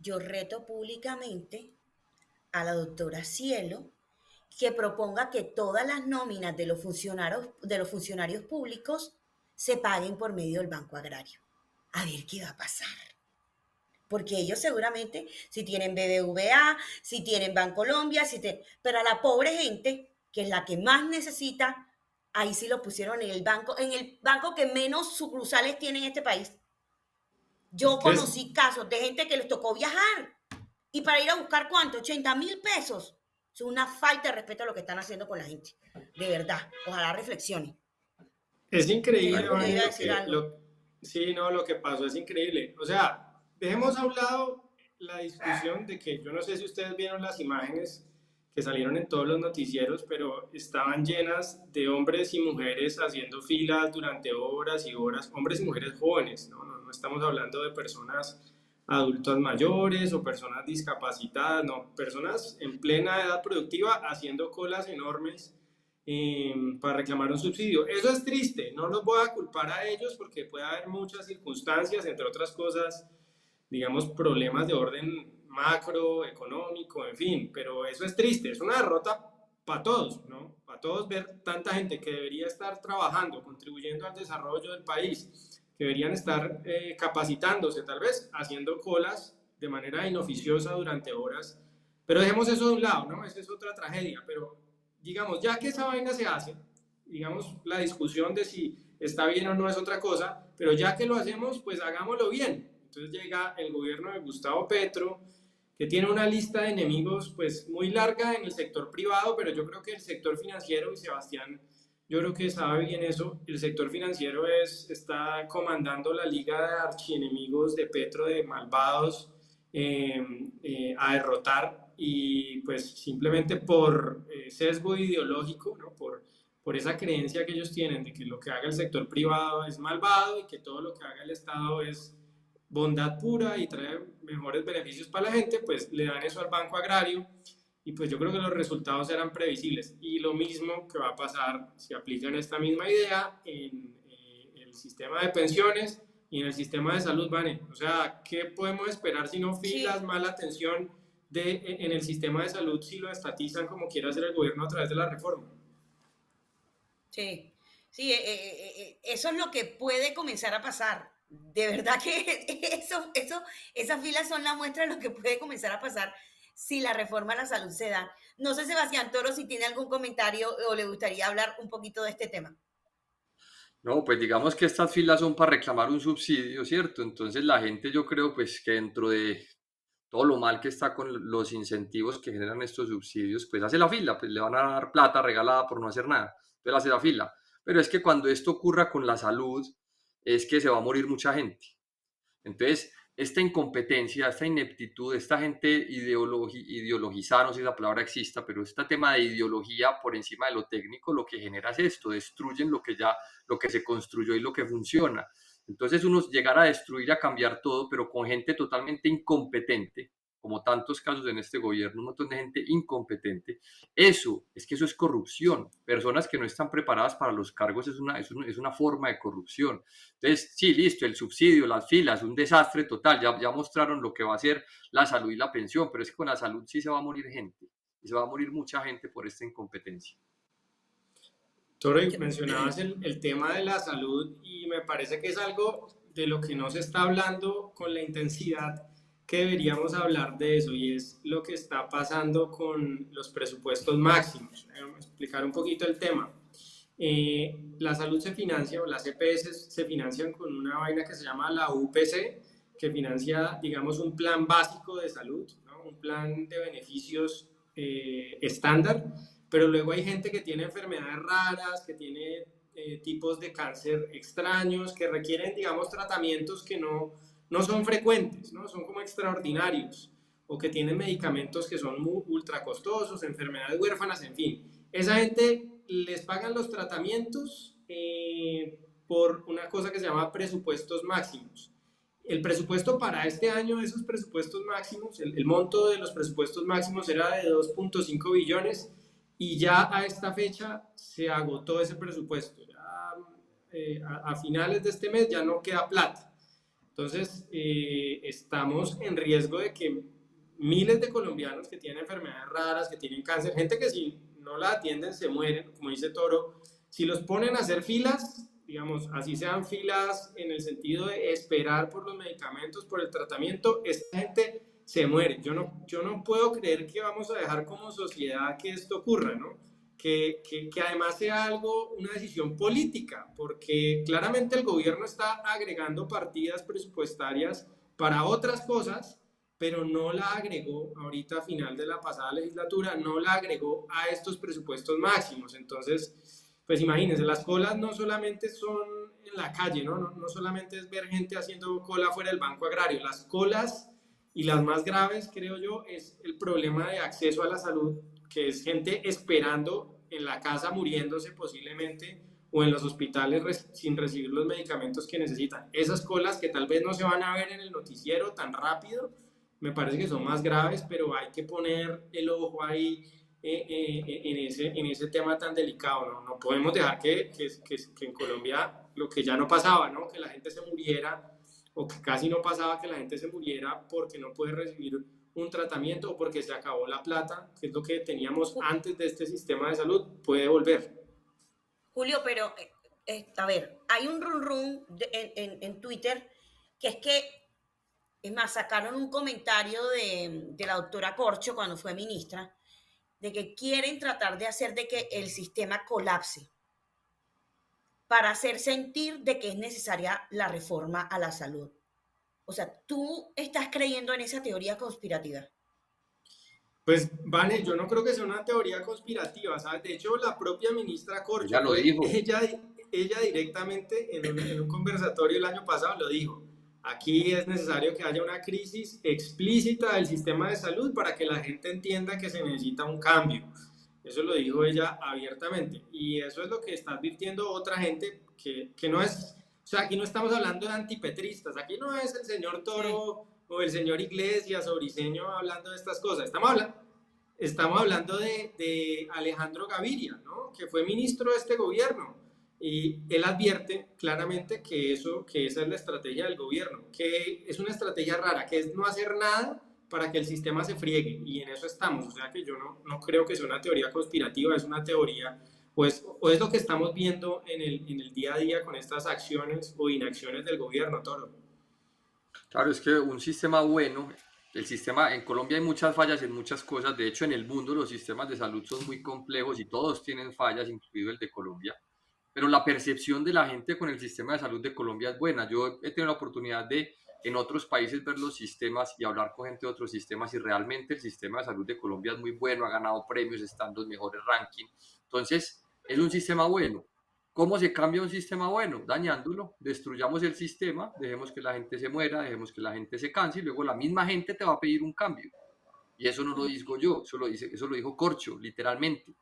Yo reto públicamente a la doctora Cielo que proponga que todas las nóminas de los funcionarios públicos se paguen por medio del Banco Agrario. A ver qué va a pasar. Porque ellos seguramente, si tienen BBVA, si tienen Bancolombia, pero a la pobre gente, que es la que más necesita, ahí sí lo pusieron en el banco que menos sucursales tiene en este país. Yo conocí casos de gente que les tocó viajar y para ir a buscar ¿cuánto? 80,000 pesos. Es una falta de respeto a lo que están haciendo con la gente. De verdad. Ojalá reflexionen. Es increíble. Lo que pasó es increíble. O sea, dejemos a un lado la discusión de que yo no sé si ustedes vieron las imágenes que salieron en todos los noticieros, pero estaban llenas de hombres y mujeres haciendo filas durante horas y horas, hombres y mujeres jóvenes, no estamos hablando de personas adultas mayores o personas discapacitadas, no, personas en plena edad productiva haciendo colas enormes para reclamar un subsidio. Eso es triste, no los voy a culpar a ellos porque puede haber muchas circunstancias, entre otras cosas, digamos, problemas de orden macroeconómico, en fin, pero eso es triste, es una derrota para todos, ¿no? Para para todos ver tanta gente que debería estar trabajando, contribuyendo al desarrollo del país, que deberían estar capacitándose, tal vez haciendo colas de manera inoficiosa durante horas. Pero dejemos eso de un lado, ¿no? Esa es otra tragedia, pero digamos, ya que esa vaina se hace, digamos, la discusión de si está bien o no es otra cosa, pero ya que lo hacemos, pues hagámoslo bien. Entonces llega el gobierno de Gustavo Petro, que tiene una lista de enemigos pues muy larga en el sector privado, pero yo creo que el sector financiero, y Sebastián, yo creo que sabe bien eso, el sector financiero está comandando la liga de archienemigos de Petro, de malvados, a derrotar, y pues simplemente por sesgo ideológico, ¿no? Por esa creencia que ellos tienen de que lo que haga el sector privado es malvado y que todo lo que haga el Estado es bondad pura y trae mejores beneficios para la gente, pues le dan eso al Banco Agrario, y pues yo creo que los resultados eran previsibles. Y lo mismo que va a pasar si aplican esta misma idea en el sistema de pensiones y en el sistema de salud, Vane. O sea, ¿qué podemos esperar si no filas, mala atención en el sistema de salud si lo estatizan como quiere hacer el gobierno a través de la reforma? Sí, sí, eso es lo que puede comenzar a pasar. De verdad que esas filas son la muestra de lo que puede comenzar a pasar si la reforma a la salud se da. No sé, Sebastián Toro, si tiene algún comentario o le gustaría hablar un poquito de este tema. No, pues digamos que estas filas son para reclamar un subsidio, ¿cierto? Entonces la gente, yo creo pues que dentro de todo lo mal que está con los incentivos que generan estos subsidios, pues hace la fila, pues le van a dar plata regalada por no hacer nada, entonces hace la fila. Pero es que cuando esto ocurra con la salud, es que se va a morir mucha gente. Entonces, esta incompetencia, esta ineptitud, esta gente ideologizada, no sé si la palabra exista, pero este tema de ideología por encima de lo técnico, lo que genera es esto: destruyen lo que se construyó y lo que funciona. Entonces uno llegar a destruir, a cambiar todo, pero con gente totalmente incompetente, como tantos casos en este gobierno, un montón de gente incompetente. Eso es corrupción. Personas que no están preparadas para los cargos es una forma de corrupción. Entonces, sí, listo, el subsidio, las filas, un desastre total. Ya mostraron lo que va a ser la salud y la pensión, pero es que con la salud sí se va a morir gente. Y se va a morir mucha gente por esta incompetencia. Toro, mencionabas el tema de la salud, y me parece que es algo de lo que no se está hablando con la intensidad que deberíamos hablar de eso, y es lo que está pasando con los presupuestos máximos. Vamos a explicar un poquito el tema. La salud se financia, o las EPS se financian con una vaina que se llama la UPC, que financia, digamos, un plan básico de salud, ¿no? Un plan de beneficios estándar, pero luego hay gente que tiene enfermedades raras, que tiene tipos de cáncer extraños, que requieren, digamos, tratamientos que no son frecuentes, ¿no? Son como extraordinarios, o que tienen medicamentos que son ultra costosos, enfermedades huérfanas, en fin. Esa gente les pagan los tratamientos por una cosa que se llama presupuestos máximos. El presupuesto para este año de esos presupuestos máximos, el monto de los presupuestos máximos era de 2.5 billones, y ya a esta fecha se agotó ese presupuesto. Ya, a finales de este mes ya no queda plata. Entonces, estamos en riesgo de que miles de colombianos que tienen enfermedades raras, que tienen cáncer, gente que si no la atienden se mueren, como dice Toro, si los ponen a hacer filas, digamos, así sean filas en el sentido de esperar por los medicamentos, por el tratamiento, esta gente se muere. Yo no puedo creer que vamos a dejar como sociedad que esto ocurra, ¿no? Que además sea una decisión política, porque claramente el gobierno está agregando partidas presupuestarias para otras cosas, pero no la agregó ahorita a final de la pasada legislatura, no la agregó a estos presupuestos máximos. Entonces, pues imagínense, las colas no solamente son en la calle, no solamente es ver gente haciendo cola fuera del Banco Agrario, las colas, y las más graves, creo yo, es el problema de acceso a la salud, que es gente esperando en la casa, muriéndose posiblemente, o en los hospitales sin recibir los medicamentos que necesitan. Esas colas que tal vez no se van a ver en el noticiero tan rápido, me parece que son más graves, pero hay que poner el ojo ahí en ese tema tan delicado. No podemos dejar que en Colombia, lo que ya no pasaba, ¿no? Que la gente se muriera, o que casi no pasaba, que la gente se muriera porque no puede recibir un tratamiento o porque se acabó la plata, que es lo que teníamos antes de este sistema de salud, puede volver. Julio, pero a ver, hay un run en Twitter que es que, es más, sacaron un comentario de la doctora Corcho cuando fue ministra, de que quieren tratar de hacer de que el sistema colapse para hacer sentir de que es necesaria la reforma a la salud. O sea, ¿tú estás creyendo en esa teoría conspirativa? Pues, Vane, yo no creo que sea una teoría conspirativa, ¿sabes? De hecho, la propia ministra Corcho, Ya lo dijo. ella directamente en un conversatorio el año pasado lo dijo. Aquí es necesario que haya una crisis explícita del sistema de salud para que la gente entienda que se necesita un cambio. Eso lo dijo ella abiertamente. Y eso es lo que está advirtiendo otra gente que no es... O sea, aquí no estamos hablando de antipetristas. Aquí no es el señor Toro o el señor Iglesias o Briceño hablando de estas cosas. Estamos hablando de Alejandro Gaviria, ¿no? Que fue ministro de este gobierno. Y él advierte claramente que esa es la estrategia del gobierno, que es una estrategia rara, que es no hacer nada para que el sistema se friegue, y en eso estamos. O sea que yo no creo que sea una teoría conspirativa, es una teoría, pues, o es lo que estamos viendo en el día a día con estas acciones o inacciones del gobierno, Toro. Claro, es que un sistema bueno, el sistema, en Colombia hay muchas fallas en muchas cosas, de hecho en el mundo los sistemas de salud son muy complejos y todos tienen fallas, incluido el de Colombia. Pero la percepción de la gente con el sistema de salud de Colombia es buena. Yo he tenido la oportunidad de en otros países ver los sistemas y hablar con gente de otros sistemas, y realmente el sistema de salud de Colombia es muy bueno, ha ganado premios, está en los mejores rankings. Entonces, es un sistema bueno. ¿Cómo se cambia un sistema bueno? Dañándolo. Destruyamos el sistema, dejemos que la gente se muera, dejemos que la gente se canse, y luego la misma gente te va a pedir un cambio. Y eso no lo digo yo, eso lo dijo Corcho, literalmente.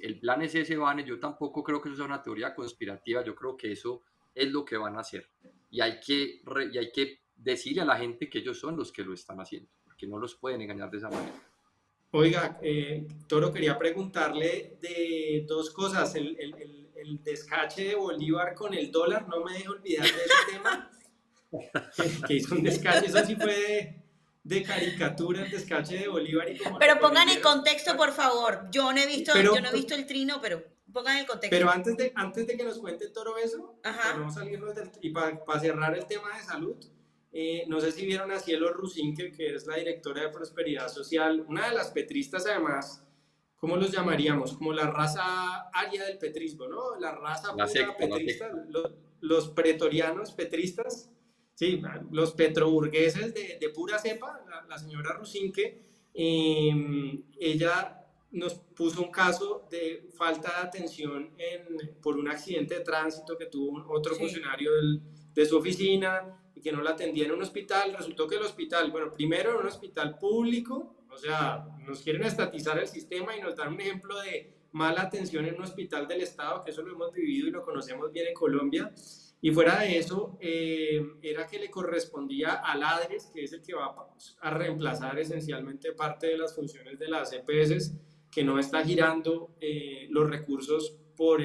El plan es ese, Vane. Yo tampoco creo que eso sea una teoría conspirativa, yo creo que eso es lo que van a hacer. Y hay que decirle a la gente que ellos son los que lo están haciendo, porque no los pueden engañar de esa manera. Oiga, Toro, quería preguntarle de dos cosas. El descache de Bolívar con el dólar, no me dejo olvidar de ese tema, que hizo un descache, eso sí fue de caricatura, el descache de Bolívar. Pero pongan en contexto, por favor. Yo no he visto el trino, pero pongan el contexto. Pero antes de que nos cuente Toro eso, para no salirnos y para cerrar el tema de salud, no sé si vieron a Cielo Rusinque, que es la directora de Prosperidad Social, una de las petristas además. ¿Cómo los llamaríamos? Como la raza aria del petrismo, ¿no? La raza petrista, los pretorianos petristas, sí, los petroburgueses de pura cepa, la señora Rusinque. Ella nos puso un caso de falta de atención por un accidente de tránsito que tuvo otro funcionario de su oficina y que no la atendía en un hospital. Resultó que el hospital, bueno, primero era un hospital público. O sea, nos quieren estatizar el sistema y nos dan un ejemplo de mala atención en un hospital del Estado, que eso lo hemos vivido y lo conocemos bien en Colombia. Y fuera de eso, era que le correspondía al ADRES, que es el que va a reemplazar esencialmente parte de las funciones de las EPS, que no está girando los recursos por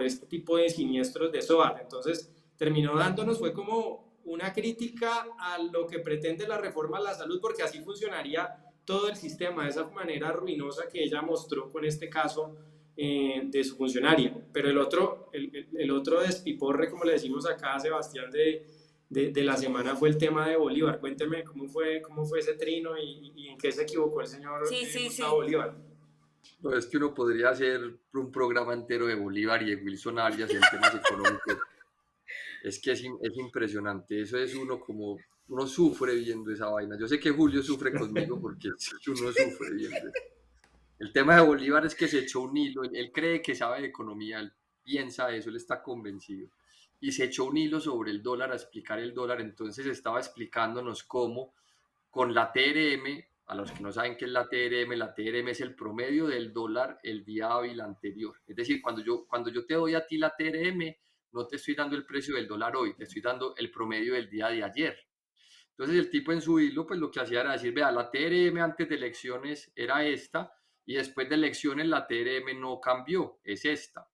este tipo de siniestros de SOAT. Entonces, terminó dándonos, fue como una crítica a lo que pretende la reforma a la salud, porque así funcionaría todo el sistema de esa manera ruinosa que ella mostró con este caso de su funcionaria. Pero el otro despiporre, como le decimos acá a Sebastián, de la semana fue el tema de Bolívar. Cuénteme cómo fue ese trino y en qué se equivocó el señor Gustavo Bolívar. No, es que uno podría hacer un programa entero de Bolívar y de Wilson Arias en temas económicos. Es que es impresionante. Eso es uno sufre viendo esa vaina. Yo sé que Julio sufre conmigo porque uno sufre viendo eso. El tema de Bolívar es que se echó un hilo. Él cree que sabe de economía, él piensa eso, él está convencido. Y se echó un hilo sobre el dólar, a explicar el dólar. Entonces estaba explicándonos cómo con la TRM, a los que no saben qué es la TRM es el promedio del dólar el día hábil anterior. Es decir, cuando yo te doy a ti la TRM, no te estoy dando el precio del dólar hoy, te estoy dando el promedio del día de ayer. Entonces el tipo en su hilo, pues lo que hacía era decir, vea, la TRM antes de elecciones era esta, y después de elecciones la TRM no cambió, es esta.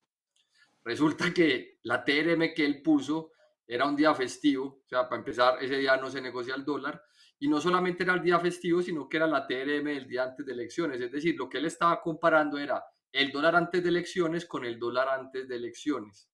Resulta que la TRM que él puso era un día festivo, o sea, para empezar, ese día no se negocia el dólar, y no solamente era el día festivo, sino que era la TRM del día antes de elecciones. Es decir, lo que él estaba comparando era el dólar antes de elecciones con el dólar antes de elecciones.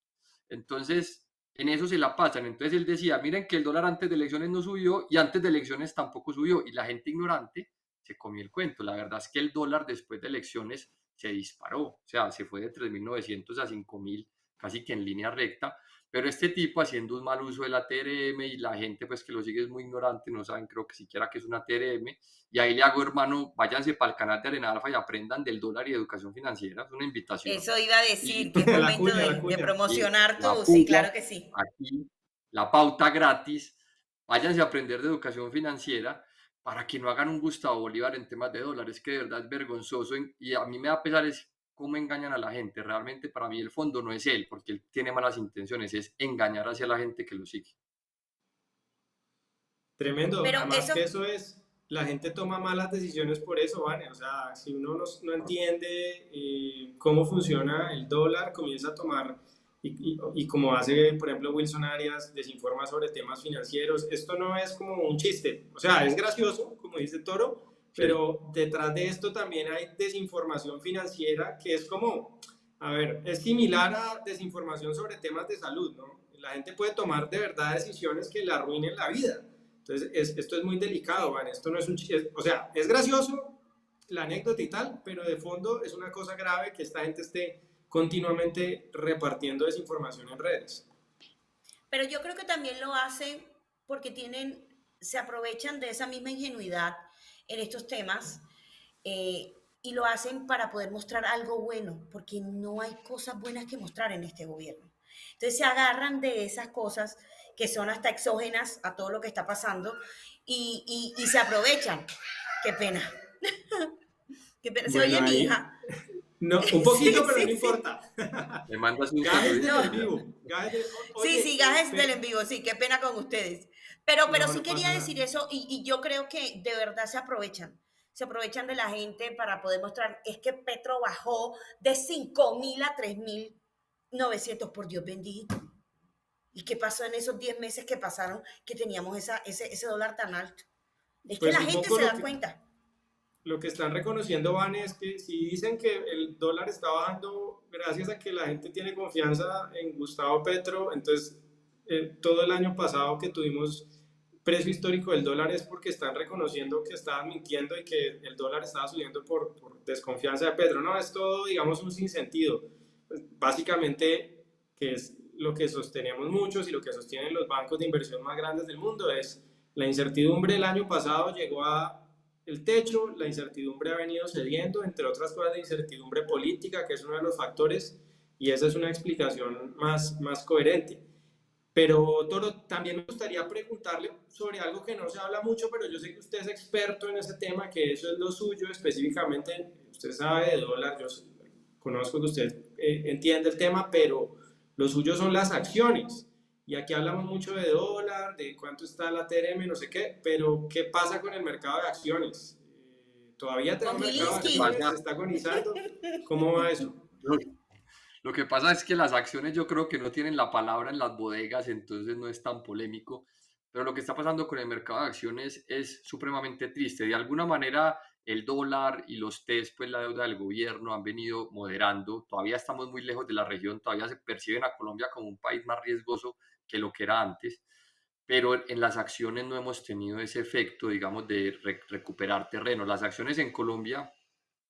Entonces, en eso se la pasan. Entonces él decía, miren que el dólar antes de elecciones no subió y antes de elecciones tampoco subió. Y la gente ignorante se comió el cuento. La verdad es que el dólar después de elecciones se disparó. O sea, se fue de 3.900 a 5.000, casi que en línea recta. Pero este tipo haciendo un mal uso de la TRM y la gente pues que lo sigue es muy ignorante, no saben creo que siquiera que es una TRM. Y ahí le hago, hermano, váyanse para el canal de Arena Alfa y aprendan del dólar y educación financiera. Es una invitación. Eso iba a decir, que es momento de promocionar tú, puya, sí, claro que sí. Aquí, la pauta gratis, váyanse a aprender de educación financiera para que no hagan un Gustavo Bolívar en temas de dólares, que de verdad es vergonzoso y a mí me da pesar es cómo engañan a la gente. Realmente para mí el fondo no es él, porque él tiene malas intenciones, es engañar hacia la gente que lo sigue. Tremendo, Pero además que eso es, la gente toma malas decisiones por eso, ¿vale? O sea, si uno no entiende cómo funciona el dólar, comienza a tomar, y como hace, por ejemplo, Wilson Arias, desinforma sobre temas financieros, esto no es como un chiste, o sea, es gracioso, como dice Toro, pero detrás de esto también hay desinformación financiera que es como, a ver, es similar a desinformación sobre temas de salud, ¿no? La gente puede tomar de verdad decisiones que le arruinen la vida. Entonces, esto es muy delicado, ¿vale? Esto no es un chiste, o sea, es gracioso la anécdota y tal, pero de fondo es una cosa grave que esta gente esté continuamente repartiendo desinformación en redes. Pero yo creo que también lo hacen porque se aprovechan de esa misma ingenuidad en estos temas y lo hacen para poder mostrar algo bueno, porque no hay cosas buenas que mostrar en este gobierno. Entonces se agarran de esas cosas que son hasta exógenas a todo lo que está pasando y se aprovechan. Qué pena. Qué pena. Se oye mi hija. No, un poquito, pero no importa. Me mandas un gajes del en vivo. Sí, gajes del en vivo, sí, qué pena con ustedes. Pero sí quería decir eso y yo creo que de verdad se aprovechan de la gente para poder mostrar, es que Petro bajó de 5.000 a 3.900, por Dios bendito. ¿Y qué pasó en esos 10 meses que pasaron que teníamos ese dólar tan alto? Es que la gente se da cuenta. Lo que están reconociendo, Vane, es que si dicen que el dólar está bajando gracias a que la gente tiene confianza en Gustavo Petro, entonces todo el año pasado que tuvimos precio histórico del dólar es porque están reconociendo que estaban mintiendo y que el dólar estaba subiendo por desconfianza de Petro. No, es todo, digamos, un sinsentido. Pues, básicamente, que es lo que sostenemos muchos y lo que sostienen los bancos de inversión más grandes del mundo, es la incertidumbre el año pasado llegó a el techo, la incertidumbre ha venido cediendo, entre otras cosas de incertidumbre política, que es uno de los factores, y esa es una explicación más coherente. Pero, Toro, también me gustaría preguntarle sobre algo que no se habla mucho, pero yo sé que usted es experto en ese tema, que eso es lo suyo, específicamente, usted sabe de dólar, yo conozco que usted entiende el tema, pero lo suyo son las acciones. Y aquí hablamos mucho de dólar, de cuánto está la TRM, no sé qué, pero ¿qué pasa con el mercado de acciones? ¿Todavía tenemos mercado de acciones? ¿Se está agonizando? ¿Cómo va eso? Lo que pasa es que las acciones yo creo que no tienen la palabra en las bodegas, entonces no es tan polémico, pero lo que está pasando con el mercado de acciones es supremamente triste. De alguna manera el dólar y los TES, pues la deuda del gobierno han venido moderando, todavía estamos muy lejos de la región, todavía se perciben a Colombia como un país más riesgoso que lo que era antes, pero en las acciones no hemos tenido ese efecto, digamos, de recuperar terreno. Las acciones en Colombia,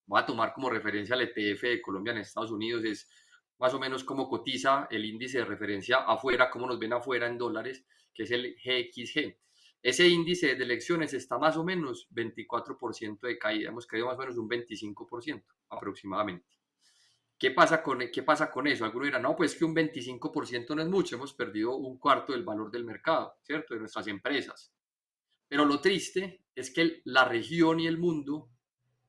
voy a tomar como referencia el ETF de Colombia en Estados Unidos, es más o menos como cotiza el índice de referencia afuera, como nos ven afuera en dólares, que es el GXG. Ese índice de elecciones está más o menos 24% de caída, hemos caído más o menos un 25% aproximadamente. ¿Qué pasa con eso? Algunos dirán, no, pues que un 25% no es mucho, hemos perdido un cuarto del valor del mercado, ¿cierto? De nuestras empresas. Pero lo triste es que la región y el mundo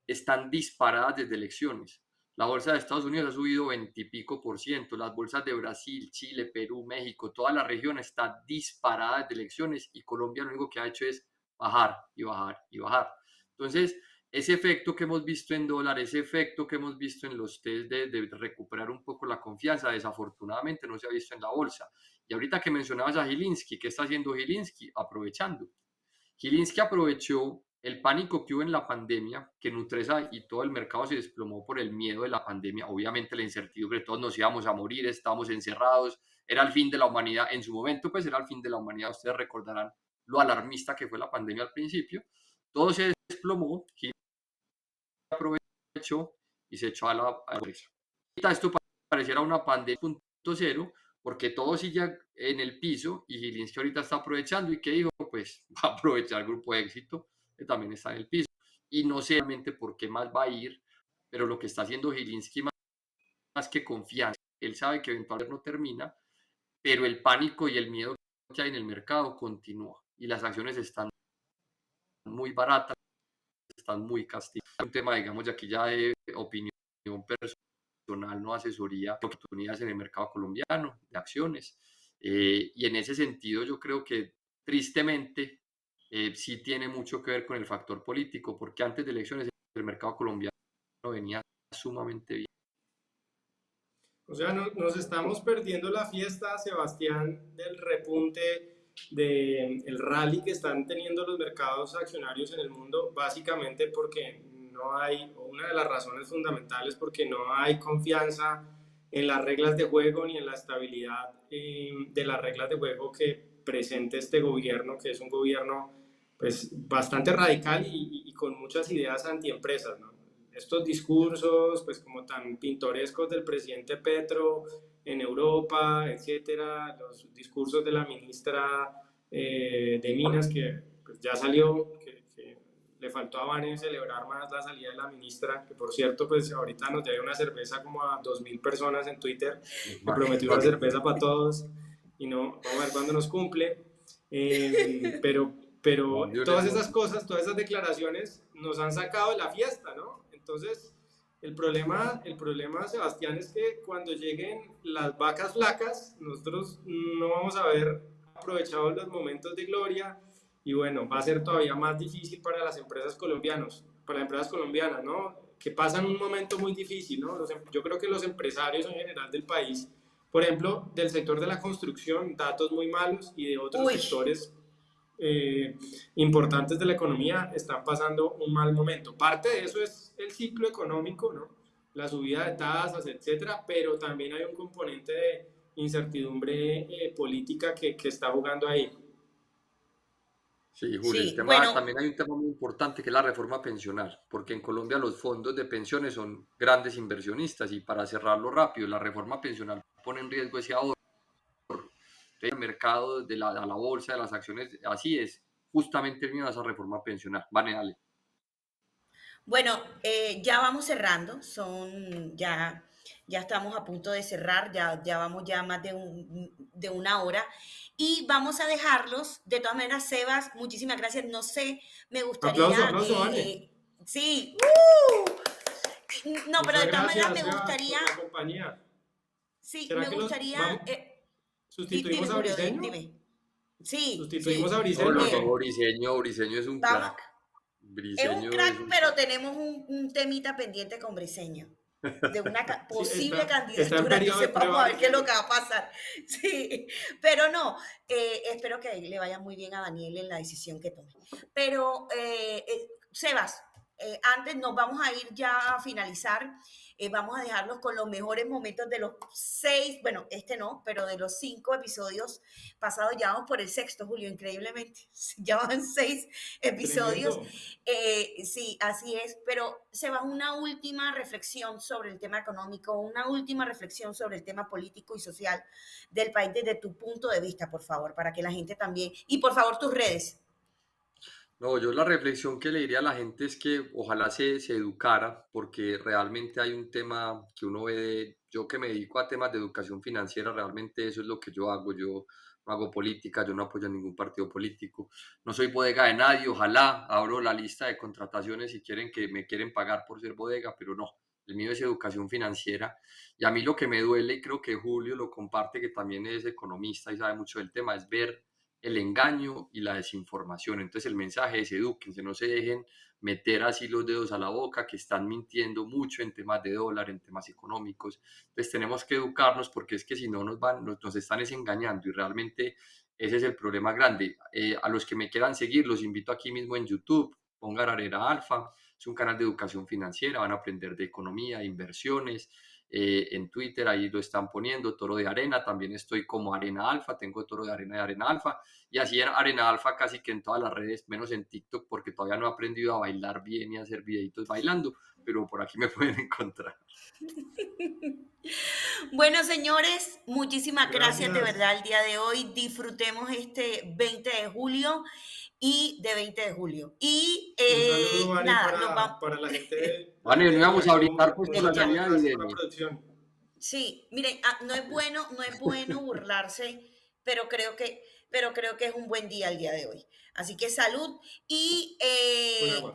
están disparadas desde elecciones. La bolsa de Estados Unidos ha subido 20 y pico %, las bolsas de Brasil, Chile, Perú, México, toda la región está disparada desde elecciones y Colombia lo único que ha hecho es bajar y bajar y bajar. Entonces, ese efecto que hemos visto en dólar, ese efecto que hemos visto en los test de recuperar un poco la confianza, desafortunadamente no se ha visto en la bolsa. Y ahorita que mencionabas a Gilinski, ¿qué está haciendo Gilinski? Aprovechando. Gilinski aprovechó el pánico que hubo en la pandemia, que Nutresa y todo el mercado se desplomó por el miedo de la pandemia, obviamente la incertidumbre, todos nos íbamos a morir, estábamos encerrados, era el fin de la humanidad, en su momento pues era el fin de la humanidad, ustedes recordarán lo alarmista que fue la pandemia al principio, todo se desplomó, Gilinski aprovechó y se echó a la pobreza. Esto pareciera una pandemia 2.0, porque todo sigue en el piso y Gilinski ahorita está aprovechando y ¿qué dijo? Pues va a aprovechar el grupo de éxito que también está en el piso y no sé realmente por qué más va a ir, pero lo que está haciendo Gilinski más que confianza, él sabe que eventualmente no termina, pero el pánico y el miedo que hay en el mercado continúa y las acciones están muy baratas, están muy castigadas. Un tema, digamos, de aquí ya de opinión personal, no asesoría, oportunidades en el mercado colombiano, de acciones. Y en ese sentido yo creo que tristemente sí tiene mucho que ver con el factor político, porque antes de elecciones el mercado colombiano venía sumamente bien. O sea, nos estamos perdiendo la fiesta, Sebastián, del repunte del rally que están teniendo los mercados accionarios en el mundo, básicamente porque no hay, una de las razones fundamentales, porque no hay confianza en las reglas de juego ni en la estabilidad de las reglas de juego que presenta este gobierno, que es un gobierno pues bastante radical y con muchas ideas antiempresas, ¿no? Estos discursos, pues como tan pintorescos del presidente Petro en Europa, etcétera, los discursos de la ministra de Minas, que pues, ya salió, que le faltó a Vane celebrar más la salida de la ministra, que por cierto, pues ahorita nos debe una cerveza como a 2.000 personas en Twitter, que prometió una cerveza para todos, y no, vamos a ver cuándo nos cumple, pero todas esas cosas, todas esas declaraciones nos han sacado de la fiesta, ¿no? Entonces, el problema, Sebastián, es que cuando lleguen las vacas flacas, nosotros no vamos a haber aprovechado los momentos de gloria y bueno, va a ser todavía más difícil para las empresas colombianas, ¿no? Que pasan un momento muy difícil, ¿no? Yo creo que los empresarios en general del país, por ejemplo, del sector de la construcción, datos muy malos y de otros sectores importantes de la economía están pasando un mal momento. Parte de eso es el ciclo económico, ¿no? La subida de tasas, etcétera, pero también hay un componente de incertidumbre política que está jugando ahí. Sí, Julio, Sí, también hay un tema muy importante que es la reforma pensional, porque en Colombia los fondos de pensiones son grandes inversionistas y para cerrarlo rápido, la reforma pensional pone en riesgo ese ahorro. El mercado de la bolsa, de las acciones, así es, justamente el miedo a esa reforma pensional. Vane, dale. Bueno, ya vamos cerrando, ya estamos a punto de cerrar, ya vamos ya más de una hora y vamos a dejarlos. De todas maneras, Sebas, muchísimas gracias. No sé, me gustaría... Aplauso, Vane. Sí. No, pero de todas maneras me gustaría... Por la compañía. Sí, me gustaría... ¿Sustituimos a Briseño? Dime. Sí. ¿Sustituimos a Briseño? Briseño es un crack. Es un crack, pero tenemos un temita pendiente con Briseño. De una posible candidatura. Entonces vamos a ver qué es lo que va a pasar. Sí, pero no, espero que le vaya muy bien a Daniel en la decisión que tome. Pero, Sebas, antes nos vamos a ir ya a finalizar. Vamos a dejarlos con los mejores momentos de los 6, bueno, no, pero de los 5 episodios pasados. Ya vamos por el 6º, Julio, increíblemente. Ya van 6 episodios. Sí, así es. Pero, Sebas, una última reflexión sobre el tema económico, una última reflexión sobre el tema político y social del país desde tu punto de vista, por favor, para que la gente también... Y, por favor, tus redes. No, yo la reflexión que le diría a la gente es que ojalá se educara, porque realmente hay un tema que uno ve, yo que me dedico a temas de educación financiera, realmente eso es lo que yo hago. Yo no hago política, yo no apoyo a ningún partido político, no soy bodega de nadie. Ojalá abro la lista de contrataciones si quieren, que me quieren pagar por ser bodega, pero no, el mío es educación financiera. Y a mí lo que me duele, y creo que Julio lo comparte, que también es economista y sabe mucho del tema, es ver el engaño y la desinformación. Entonces el mensaje es: edúquense, no se dejen meter así los dedos a la boca, que están mintiendo mucho en temas de dólar, en temas económicos. Entonces tenemos que educarnos, porque es que si no nos están engañando y realmente Ese es el problema grande. A los que me quieran seguir, los invito aquí mismo en YouTube, pongan Arena Alfa, es un canal de educación financiera, van a aprender de economía, inversiones. En Twitter ahí lo están poniendo, Toro de Arena, también estoy como Arena Alfa, tengo Toro de Arena y Arena Alfa, y así en Arena Alfa casi que en todas las redes, menos en TikTok, porque todavía no he aprendido a bailar bien y a hacer videitos bailando, pero por aquí me pueden encontrar. Bueno, señores, muchísimas gracias de verdad el día de hoy. Disfrutemos este 20 de julio y de 20 de julio. Y un saludo, Vane, nada, para la gente. Vale, no íbamos a brindar pues por la salida de Sí, miren, no es bueno burlarse, pero creo que es un buen día el día de hoy. Así que salud y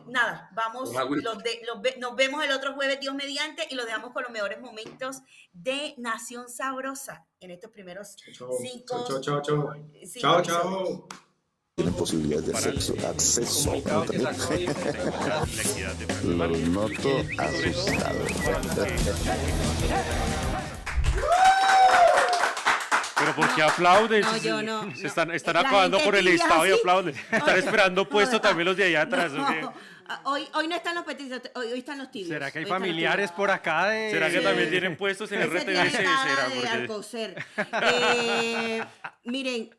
nada, vamos, nos vemos el otro jueves, Dios mediante, y los dejamos con los mejores momentos de Nación Sabrosa en estos primeros 5. Chao. Tienen posibilidades de sexo, acceso a internet. Los noto asustados. ¿Pero por qué aplauden? No, yo no. Se están acabando por el estado y aplauden. Están esperando puesto también los de allá atrás. Hoy no están los petitos, hoy están los tibios. ¿Será que hay familiares por acá de...? ¿Será que también tienen puestos en RTBC? Miren,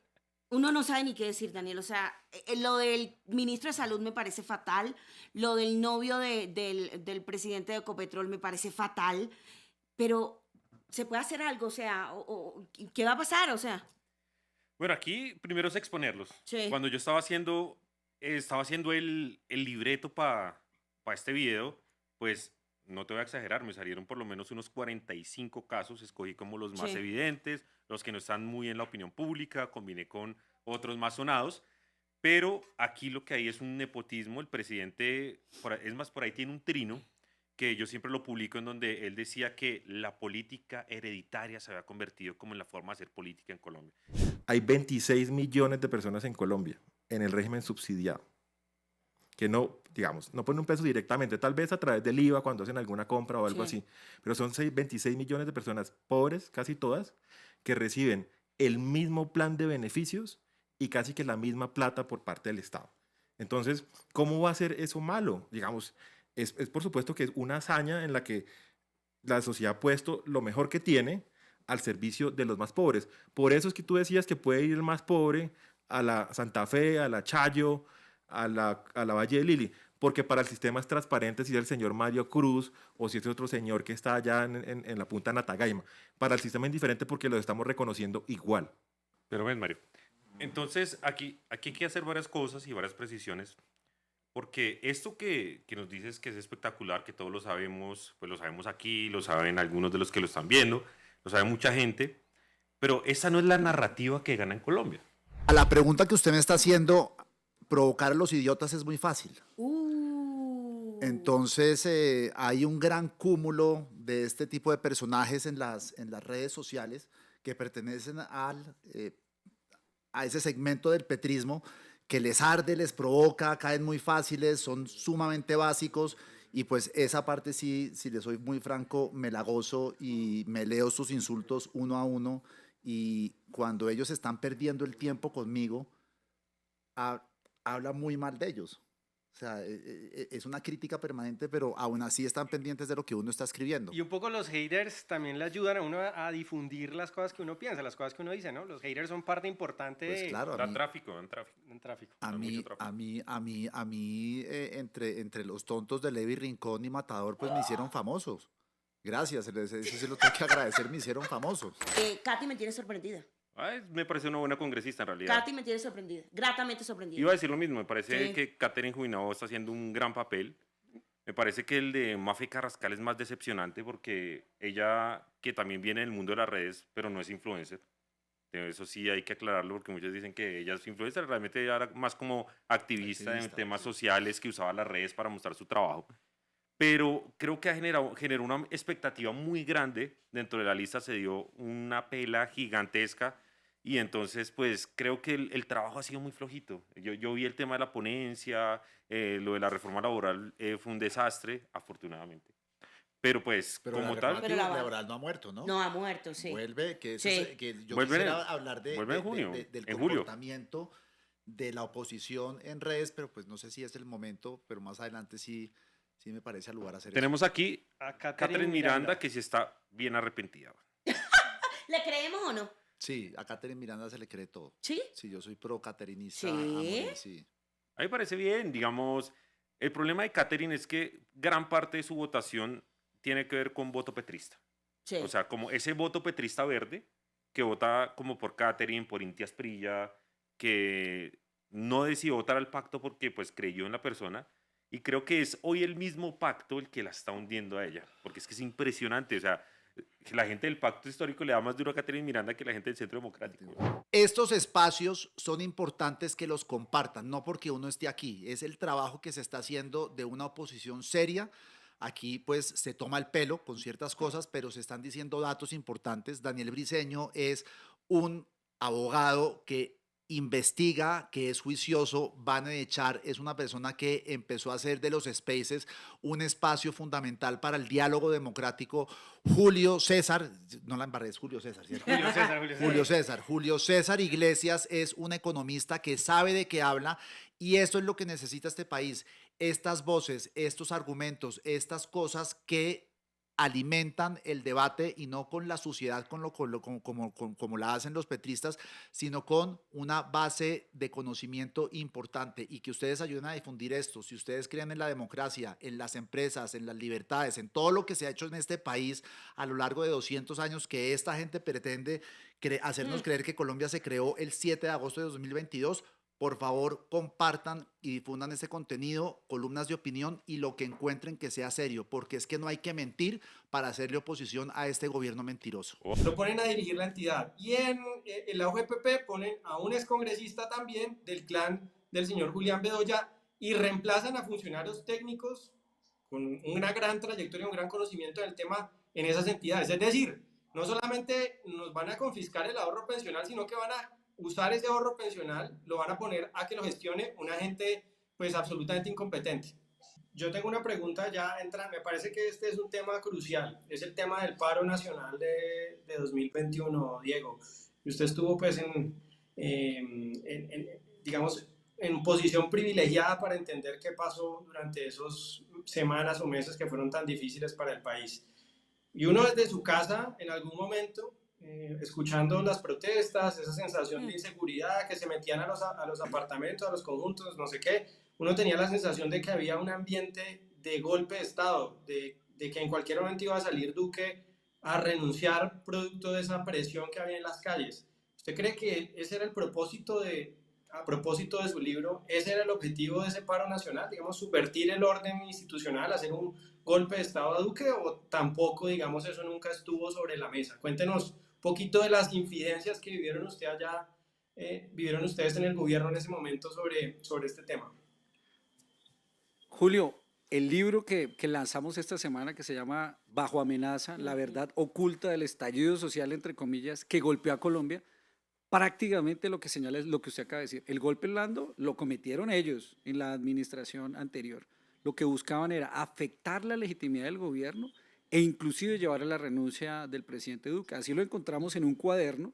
uno no sabe ni qué decir, Daniel. O sea, lo del ministro de Salud me parece fatal. Lo del novio del presidente de Ecopetrol me parece fatal. Pero ¿se puede hacer algo? O sea, ¿qué va a pasar? O sea... Bueno, aquí primero es exponerlos. Sí. Cuando yo estaba haciendo el libreto para este video, pues no te voy a exagerar, me salieron por lo menos unos 45 casos, escogí como los más evidentes, los que no están muy en la opinión pública, combiné con otros más sonados, pero aquí lo que hay es un nepotismo. El presidente, es más, por ahí tiene un trino que yo siempre lo publico, en donde él decía que la política hereditaria se había convertido como en la forma de hacer política en Colombia. Hay 26 millones de personas en Colombia en el régimen subsidiado, que no, digamos, no ponen un peso directamente, tal vez a través del IVA cuando hacen alguna compra o algo así, pero son 26 millones de personas pobres, casi todas, que reciben el mismo plan de beneficios y casi que la misma plata por parte del Estado. Entonces, ¿cómo va a ser eso malo? Digamos, es por supuesto que es una hazaña en la que la sociedad ha puesto lo mejor que tiene al servicio de los más pobres. Por eso es que tú decías que puede ir el más pobre a la Santa Fe, a la Chayo, a la Valle de Lili, porque para el sistema es transparente si es el señor Mario Cruz o si es otro señor que está allá en la punta de Natagaima. Para el sistema es indiferente porque lo estamos reconociendo igual. Pero ven, Mario, entonces aquí hay que hacer varias cosas y varias precisiones, porque esto que nos dices que es espectacular, que todos lo sabemos, pues lo sabemos aquí, lo saben algunos de los que lo están viendo, lo sabe mucha gente, pero esa no es la narrativa que gana en Colombia. A la pregunta que usted me está haciendo, provocar a los idiotas es muy fácil. Entonces hay un gran cúmulo de este tipo de personajes en las redes sociales que pertenecen a ese segmento del petrismo que les arde, les provoca, caen muy fáciles, son sumamente básicos, y pues esa parte sí, si les soy muy franco, me la gozo y me leo sus insultos uno a uno, y cuando ellos están perdiendo el tiempo conmigo, habla muy mal de ellos. O sea, es una crítica permanente, pero aún así están pendientes de lo que uno está escribiendo. Y un poco los haters también le ayudan a uno a difundir las cosas que uno piensa, las cosas que uno dice, ¿no? Los haters son parte importante pues claro, dan tráfico. A mí entre los tontos de Levi Rincón y Matador, pues me hicieron famosos. Gracias, eso sí lo tengo que agradecer, me hicieron famosos. Katy me tiene sorprendida. Me parece una buena congresista en realidad. Katy me tiene sorprendida, gratamente sorprendida. Iba a decir lo mismo, me parece que Catherine Juinao está haciendo un gran papel. Me parece que el de Mafe Carrascal es más decepcionante porque ella, que también viene del mundo de las redes, pero no es influencer. Eso sí hay que aclararlo porque muchos dicen que ella es influencer, realmente ella era más como activista en temas sociales, que usaba las redes para mostrar su trabajo. Pero creo que generó una expectativa muy grande. Dentro de la lista se dio una pela gigantesca y entonces pues creo que el trabajo ha sido muy flojito. Yo vi el tema de la ponencia, lo de la reforma laboral fue un desastre, afortunadamente. Pero pues, Pero como la tal... reforma laboral no ha muerto, ¿no? No ha muerto, sí. Vuelve, que, Sí. que yo Vuelve quisiera hablar vuelve en junio, del en julio. comportamiento de la oposición en redes, pero pues no sé si es el momento, pero más adelante sí me parece al lugar hacer Tenemos eso. aquí A Catherine Miranda, que sí está bien arrepentida. ¿Le creemos o no? Sí, a Catherine Miranda se le cree todo. ¿Sí? Sí, yo soy pro caterinista. ¿Sí? a morir, sí. A mí me parece bien, digamos, el problema de Catherine es que gran parte de su votación tiene que ver con voto petrista. Sí. O sea, como ese voto petrista verde que vota como por Catherine, por Inti Asprilla, que no decidió votar al pacto porque pues creyó en la persona. Y creo que es hoy el mismo pacto el que la está hundiendo a ella, porque es que es impresionante, o sea, que la gente del pacto histórico le da más duro a Catherine Miranda que la gente del Centro Democrático. Estos espacios son importantes que los compartan, no porque uno esté aquí, es el trabajo que se está haciendo de una oposición seria. Aquí pues se toma el pelo con ciertas cosas, pero se están diciendo datos importantes. Daniel Briceño es un abogado que investiga, que es juicioso. Van a echar, es una persona que empezó a hacer de los spaces un espacio fundamental para el diálogo democrático. Julio César, no la embarré, es Julio César, ¿cierto? Julio César Iglesias es un economista que sabe de qué habla, y esto es lo que necesita este país. Estas voces, estos argumentos, estas cosas que alimentan el debate, y no con la suciedad como la hacen los petristas, sino con una base de conocimiento importante, y que ustedes ayuden a difundir esto. Si ustedes creen en la democracia, en las empresas, en las libertades, en todo lo que se ha hecho en este país a lo largo de 200 años, que esta gente pretende hacernos creer que Colombia se creó el 7 de agosto de 2022, por favor, compartan y difundan ese contenido, columnas de opinión y lo que encuentren que sea serio, porque es que no hay que mentir para hacerle oposición a este gobierno mentiroso. Lo ponen a dirigir la entidad. Y en la UGPP ponen a un excongresista también del clan del señor Julián Bedoya, y reemplazan a funcionarios técnicos con una gran trayectoria, un gran conocimiento del tema en esas entidades. Es decir, no solamente nos van a confiscar el ahorro pensional, sino que van a usar ese ahorro pensional, lo van a poner a que lo gestione una gente pues absolutamente incompetente. Yo tengo una pregunta, ya entra, me parece que este es un tema crucial, es el tema del paro nacional de 2021, Diego. Y usted estuvo pues digamos, en posición privilegiada para entender qué pasó durante esas semanas o meses que fueron tan difíciles para el país. Y uno desde su casa, en algún momento, escuchando las protestas, esa sensación de inseguridad, que se metían a los apartamentos, a los conjuntos, no sé qué, uno tenía la sensación de que había un ambiente de golpe de Estado, de que en cualquier momento iba a salir Duque a renunciar producto de esa presión que había en las calles. ¿Usted cree que ese era el propósito a propósito de su libro, ese era el objetivo de ese paro nacional, digamos, subvertir el orden institucional, hacer un golpe de Estado a Duque, o tampoco, digamos, eso nunca estuvo sobre la mesa? Cuéntenos un poquito de las infidencias que vivieron ustedes en el gobierno en ese momento sobre este tema. Julio, el libro que lanzamos esta semana, que se llama Bajo amenaza, la verdad oculta del estallido social, entre comillas, que golpeó a Colombia, prácticamente lo que señala es lo que usted acaba de decir. El golpe blando lo cometieron ellos en la administración anterior. Lo que buscaban era afectar la legitimidad del gobierno e inclusive llevar a la renuncia del presidente Duque. Así lo encontramos en un cuaderno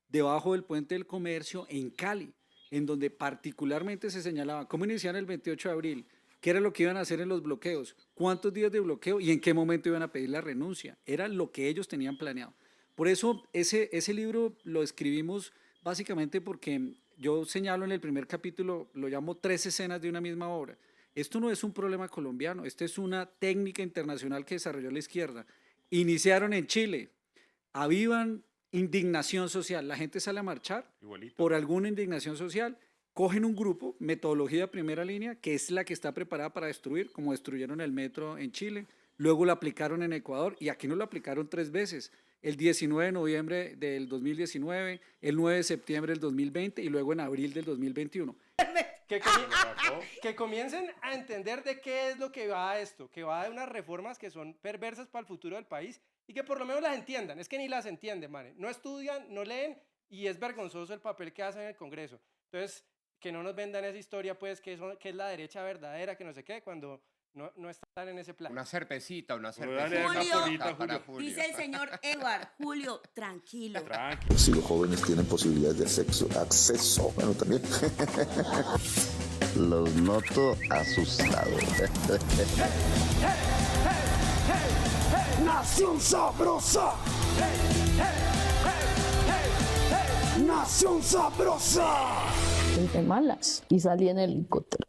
debajo del Puente del Comercio en Cali, en donde particularmente se señalaba cómo iniciaron el 28 de abril, qué era lo que iban a hacer en los bloqueos, cuántos días de bloqueo y en qué momento iban a pedir la renuncia. Era lo que ellos tenían planeado. Por eso ese libro lo escribimos básicamente porque yo señalo en el primer capítulo, lo llamo 3 escenas de una misma obra. Esto no es un problema colombiano, esto es una técnica internacional que desarrolló la izquierda. Iniciaron en Chile, avivan indignación social, la gente sale a marchar por alguna indignación social, cogen un grupo, metodología de primera línea, que es la que está preparada para destruir, como destruyeron el metro en Chile, luego lo aplicaron en Ecuador, y aquí no lo aplicaron 3 veces, el 19 de noviembre del 2019, el 9 de septiembre del 2020 y luego en abril del 2021. Que comiencen a entender de qué es lo que va esto, que va de unas reformas que son perversas para el futuro del país, y que por lo menos las entiendan. Es que ni las entienden, man. No estudian, no leen, y es vergonzoso el papel que hacen en el Congreso. Entonces, que no nos vendan esa historia, pues, que es la derecha verdadera, que no sé qué, cuando no están en ese plan. Una cervecita. Julio, dice el señor Edward, Julio, tranquilo. Si los jóvenes tienen posibilidades de acceso, bueno, también. Los noto asustados. Nación Sabrosa. Nación Sabrosa. De malas y salí en el helicóptero.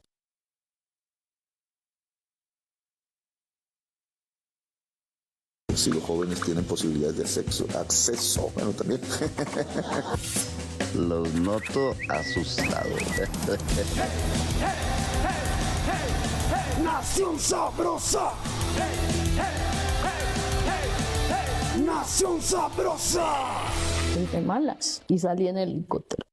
Si los jóvenes tienen posibilidades de acceso, bueno, también. Los noto asustados. Nación Sabrosa. Nación Sabrosa. De malas y salí en el helicóptero.